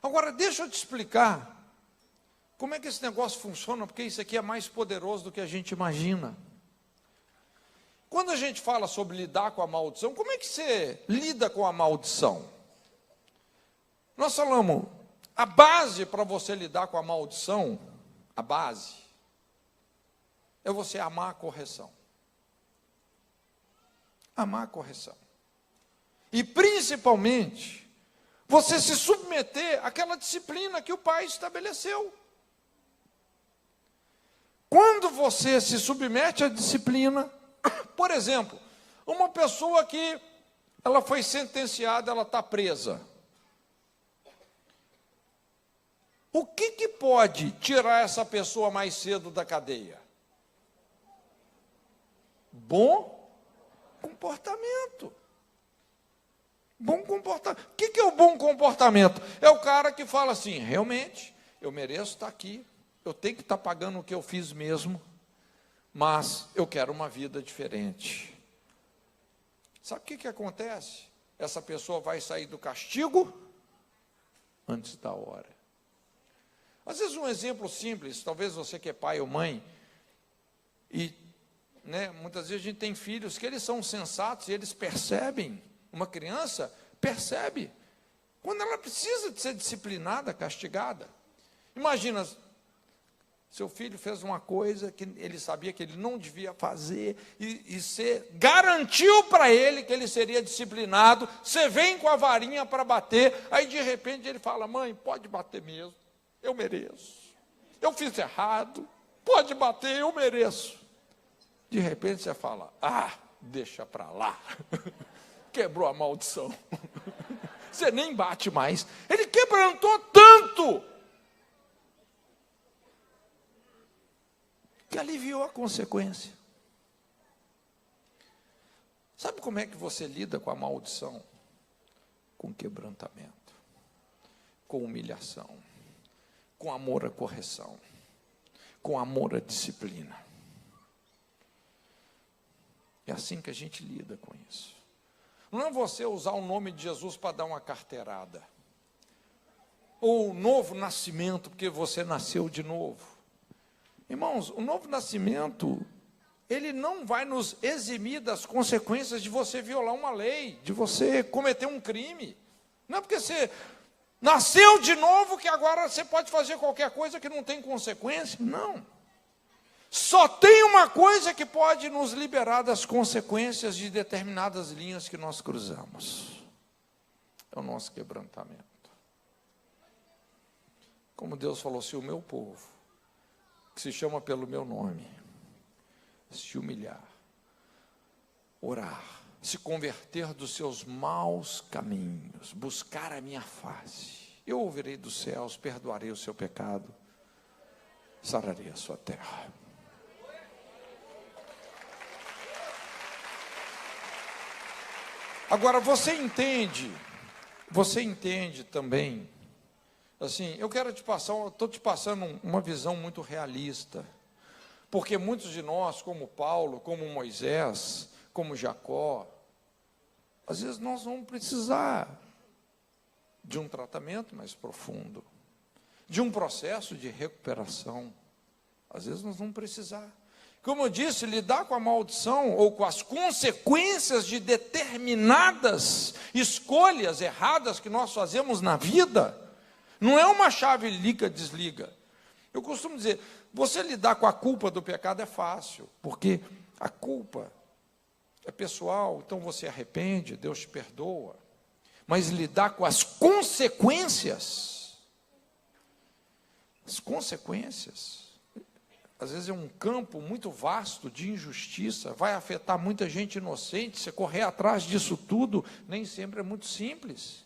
Agora, deixa eu te explicar como é que esse negócio funciona, porque isso aqui é mais poderoso do que a gente imagina. Quando a gente fala sobre lidar com a maldição, como é que você lida com a maldição? Nós falamos, a base para você lidar com a maldição, a base, é você amar a correção. Amar a correção. E principalmente, você se submeter àquela disciplina que o pai estabeleceu. Quando você se submete à disciplina, por exemplo, uma pessoa que ela foi sentenciada, ela está presa. O que pode tirar essa pessoa mais cedo da cadeia? Bom comportamento. Bom comportamento. O que é o bom comportamento? É o cara que fala assim: realmente, eu mereço estar aqui, eu tenho que estar pagando o que eu fiz mesmo, mas eu quero uma vida diferente. Sabe o que acontece? Essa pessoa vai sair do castigo antes da hora. Às vezes um exemplo simples, talvez você que é pai ou mãe, e muitas vezes a gente tem filhos que eles são sensatos e eles percebem, uma criança percebe, quando ela precisa de ser disciplinada, castigada. Imagina, seu filho fez uma coisa que ele sabia que ele não devia fazer, e você garantiu para ele que ele seria disciplinado, você vem com a varinha para bater, aí de repente ele fala: mãe, pode bater mesmo, eu mereço, eu fiz errado, pode bater, eu mereço. De repente você fala: ah, deixa para lá, quebrou a maldição, você nem bate mais, ele quebrantou tanto, que aliviou a consequência. Sabe como é que você lida com a maldição? Com quebrantamento, com humilhação, com amor à correção, com amor à disciplina. É assim que a gente lida com isso. Não é você usar o nome de Jesus para dar uma carteirada. ou novo nascimento, porque você nasceu de novo. Irmãos, o novo nascimento, ele não vai nos eximir das consequências de você violar uma lei, de você cometer um crime. Não é porque você nasceu de novo que agora você pode fazer qualquer coisa que não tem consequência. Não. Só tem uma coisa que pode nos liberar das consequências de determinadas linhas que nós cruzamos. É o nosso quebrantamento. Como Deus falou, se o meu povo, que se chama pelo meu nome, se humilhar, orar, se converter dos seus maus caminhos, buscar a minha face, eu ouvirei dos céus, perdoarei o seu pecado, sararei a sua terra. Agora, você entende também, assim, eu quero estou te passando uma visão muito realista, porque muitos de nós, como Paulo, como Moisés, como Jacó, às vezes nós vamos precisar de um tratamento mais profundo, de um processo de recuperação. Às vezes nós vamos precisar. Como eu disse, lidar com a maldição ou com as consequências de determinadas escolhas erradas que nós fazemos na vida, não é uma chave liga-desliga. Eu costumo dizer, você lidar com a culpa do pecado é fácil, porque a culpa é pessoal, então você arrepende, Deus te perdoa. Mas lidar com as consequências, às vezes é um campo muito vasto de injustiça, vai afetar muita gente inocente, você correr atrás disso tudo, nem sempre é muito simples.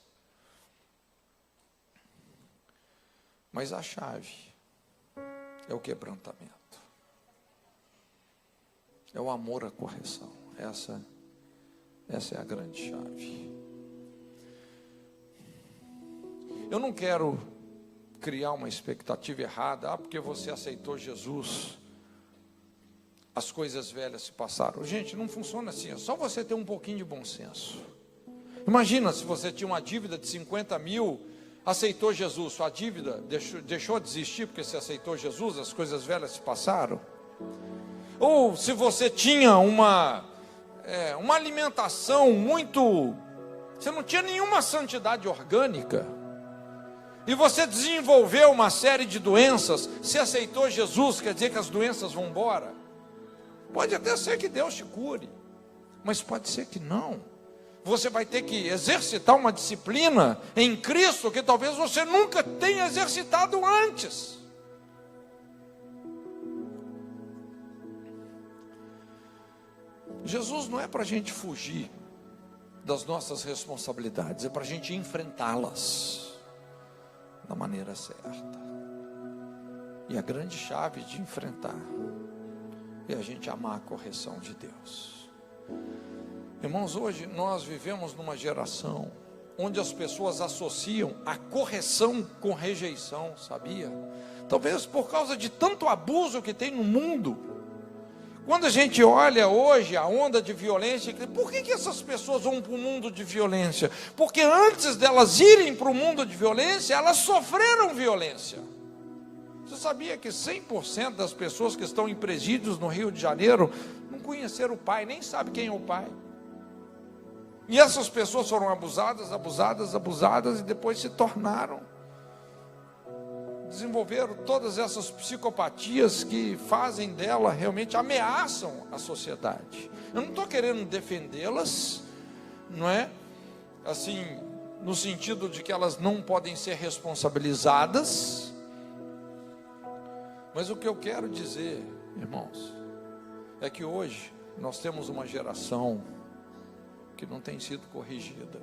Mas a chave é o quebrantamento, é o amor à correção, essa é a grande chave. Eu não quero criar uma expectativa errada, porque você aceitou Jesus, as coisas velhas se passaram. Gente, não funciona assim, é só você ter um pouquinho de bom senso. Imagina se você tinha uma dívida de 50 mil, aceitou Jesus, sua dívida deixou de existir porque você aceitou Jesus, as coisas velhas se passaram. Ou se você tinha uma alimentação você não tinha nenhuma santidade orgânica, e você desenvolveu uma série de doenças, se aceitou Jesus, quer dizer que as doenças vão embora? Pode até ser que Deus te cure, mas pode ser que não. Você vai ter que exercitar uma disciplina em Cristo que talvez você nunca tenha exercitado antes. Jesus não é para a gente fugir das nossas responsabilidades, é para a gente enfrentá-las da maneira certa. E a grande chave de enfrentar é a gente amar a correção de Deus. Irmãos, hoje nós vivemos numa geração onde as pessoas associam a correção com rejeição, sabia? Talvez por causa de tanto abuso que tem no mundo. Quando a gente olha hoje a onda de violência, por que essas pessoas vão para o mundo de violência? Porque antes delas irem para o mundo de violência, elas sofreram violência. Você sabia que 100% das pessoas que estão em presídios no Rio de Janeiro não conheceram o pai, nem sabem quem é o pai? E essas pessoas foram abusadas e depois se desenvolveram todas essas psicopatias que fazem dela, realmente ameaçam a sociedade. Eu não estou querendo defendê-las, não é? Assim, no sentido de que elas não podem ser responsabilizadas, mas o que eu quero dizer, irmãos, é que hoje nós temos uma geração que não tem sido corrigida,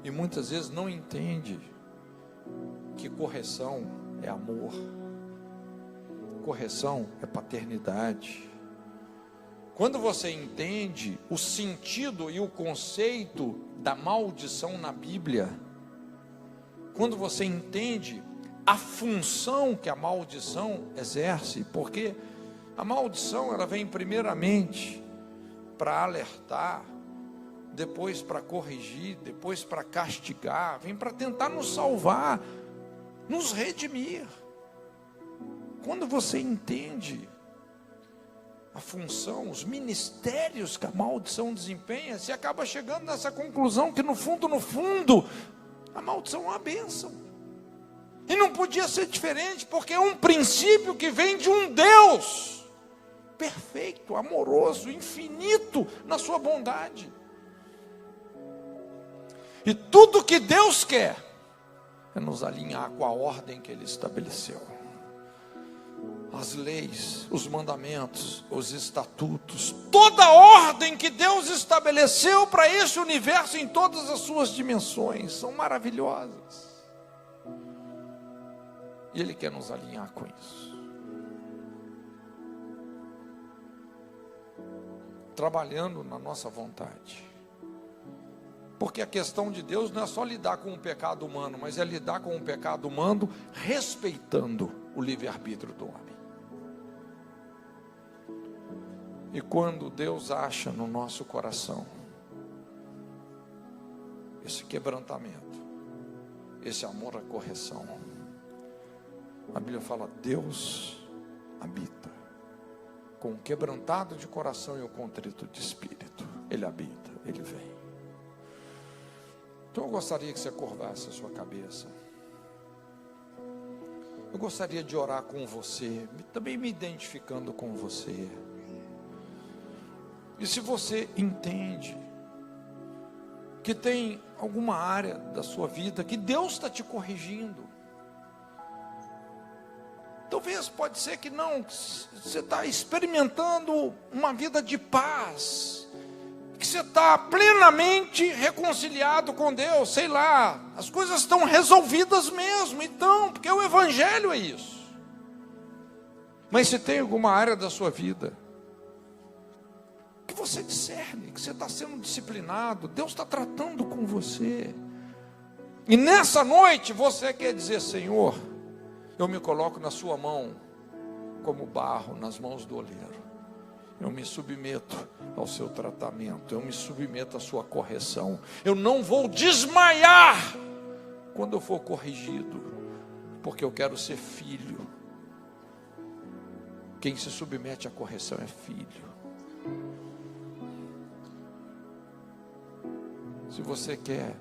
e muitas vezes não entende que correção é amor, correção é paternidade. Quando você entende o sentido e o conceito da maldição na Bíblia, quando você entende a função que a maldição exerce, porque a maldição ela vem primeiramente para alertar, depois para corrigir, depois para castigar, vem para tentar nos salvar, nos redimir. Quando você entende a função, os ministérios que a maldição desempenha, você acaba chegando nessa conclusão que no fundo, a maldição é uma bênção. E não podia ser diferente, porque é um princípio que vem de um Deus perfeito, amoroso, infinito na sua bondade. E tudo que Deus quer é nos alinhar com a ordem que Ele estabeleceu. As leis, os mandamentos, os estatutos, toda a ordem que Deus estabeleceu para esse universo em todas as suas dimensões, são maravilhosas. E Ele quer nos alinhar com isso. Trabalhando na nossa vontade. Porque a questão de Deus não é só lidar com o pecado humano, mas é lidar com o pecado humano respeitando o livre-arbítrio do homem. E quando Deus acha no nosso coração esse quebrantamento, esse amor à correção, a Bíblia fala: Deus habita com o quebrantado de coração e o contrito de espírito. Ele habita, Ele vem. Então eu gostaria que você curvasse a sua cabeça. Eu gostaria de orar com você, também me identificando com você. E se você entende que tem alguma área da sua vida que Deus está te corrigindo, talvez pode ser que não, você está experimentando uma vida de paz, que você está plenamente reconciliado com Deus, sei lá, as coisas estão resolvidas mesmo, então, porque o Evangelho é isso. Mas se tem alguma área da sua vida que você discerne, que você está sendo disciplinado, Deus está tratando com você, e nessa noite você quer dizer: Senhor, eu me coloco na sua mão como barro nas mãos do oleiro. Eu me submeto ao seu tratamento, eu me submeto à sua correção. Eu não vou desmaiar quando eu for corrigido, porque eu quero ser filho. Quem se submete à correção é filho. Se você quer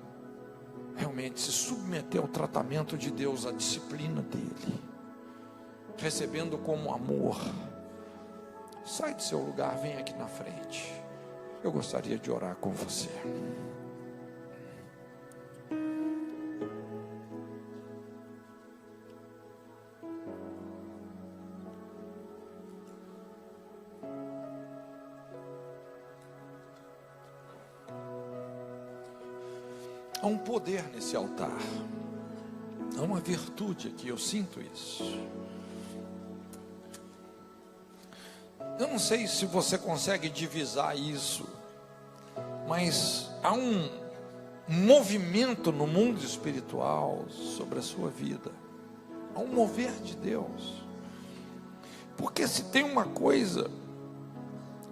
realmente se submeter ao tratamento de Deus, à disciplina dele, recebendo como amor, sai do seu lugar, vem aqui na frente. Eu gostaria de orar com você. Há um poder nesse altar, há uma virtude aqui, eu sinto isso. Eu não sei se você consegue divisar isso, mas há um movimento no mundo espiritual sobre a sua vida, há um mover de Deus. Porque se tem uma coisa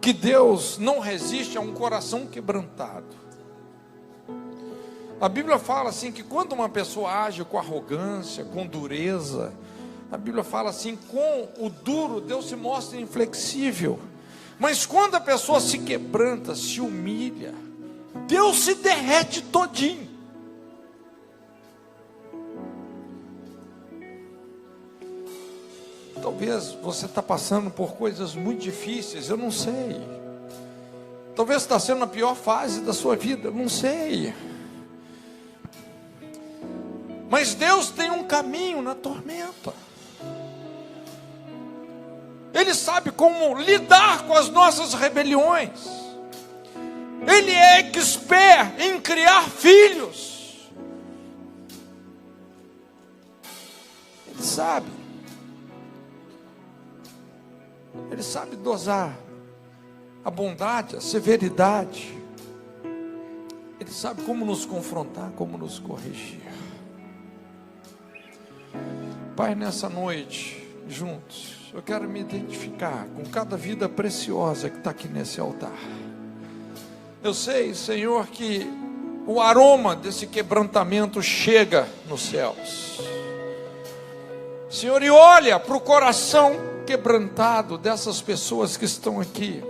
que Deus não resiste, a um coração quebrantado. A Bíblia fala assim que quando uma pessoa age com arrogância, com dureza, a Bíblia fala assim: com o duro Deus se mostra inflexível. Mas quando a pessoa se quebranta, se humilha, Deus se derrete todinho. Talvez você está passando por coisas muito difíceis, eu não sei. Talvez está sendo a pior fase da sua vida, eu não sei. Mas Deus tem um caminho na tormenta. Ele sabe como lidar com as nossas rebeliões. Ele é expert em criar filhos. Ele sabe. Ele sabe dosar a bondade, a severidade. Ele sabe como nos confrontar, como nos corrigir. Pai, nessa noite, juntos, eu quero me identificar com cada vida preciosa que está aqui nesse altar. Eu sei, Senhor, que o aroma desse quebrantamento chega nos céus. Senhor, e olha para o coração quebrantado dessas pessoas que estão aqui.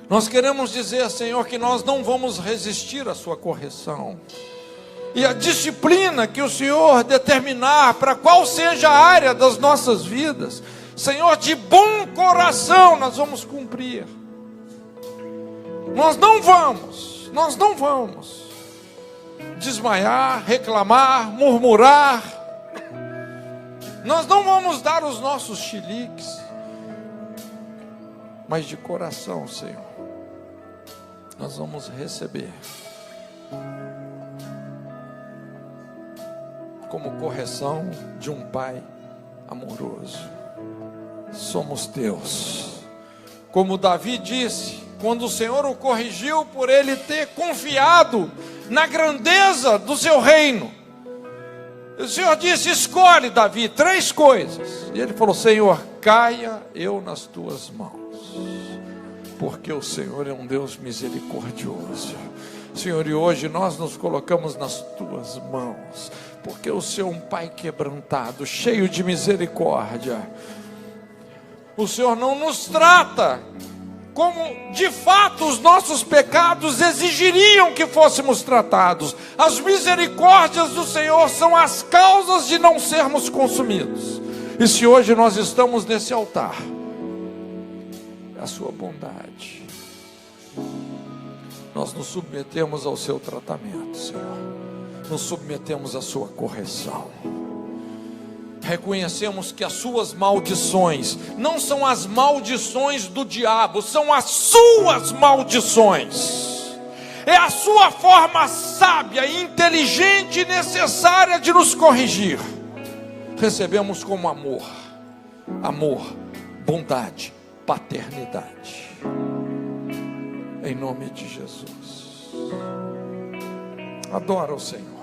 Nós queremos dizer, Senhor, que nós não vamos resistir à sua correção. E a disciplina que o Senhor determinar para qual seja a área das nossas vidas, Senhor, de bom coração nós vamos cumprir. Nós não vamos desmaiar, reclamar, murmurar. Nós não vamos dar os nossos chiliques, mas de coração, Senhor, nós vamos receber como correção de um Pai amoroso. Somos teus. Como Davi disse, quando o Senhor o corrigiu por ele ter confiado na grandeza do seu reino, o Senhor disse: escolhe, Davi, 3 coisas. E ele falou: Senhor, caia eu nas tuas mãos, porque o Senhor é um Deus misericordioso. Senhor, e hoje nós nos colocamos nas tuas mãos, porque o Senhor é um Pai quebrantado, cheio de misericórdia. O Senhor não nos trata como de fato os nossos pecados exigiriam que fôssemos tratados. As misericórdias do Senhor são as causas de não sermos consumidos. E se hoje nós estamos nesse altar, é a sua bondade. Nós nos submetemos ao seu tratamento, Senhor. Nos submetemos à sua correção. Reconhecemos que as suas maldições não são as maldições do diabo, são as suas maldições. É a sua forma sábia, inteligente e necessária de nos corrigir. Recebemos como amor, bondade, paternidade. Em nome de Jesus. Adora o Senhor.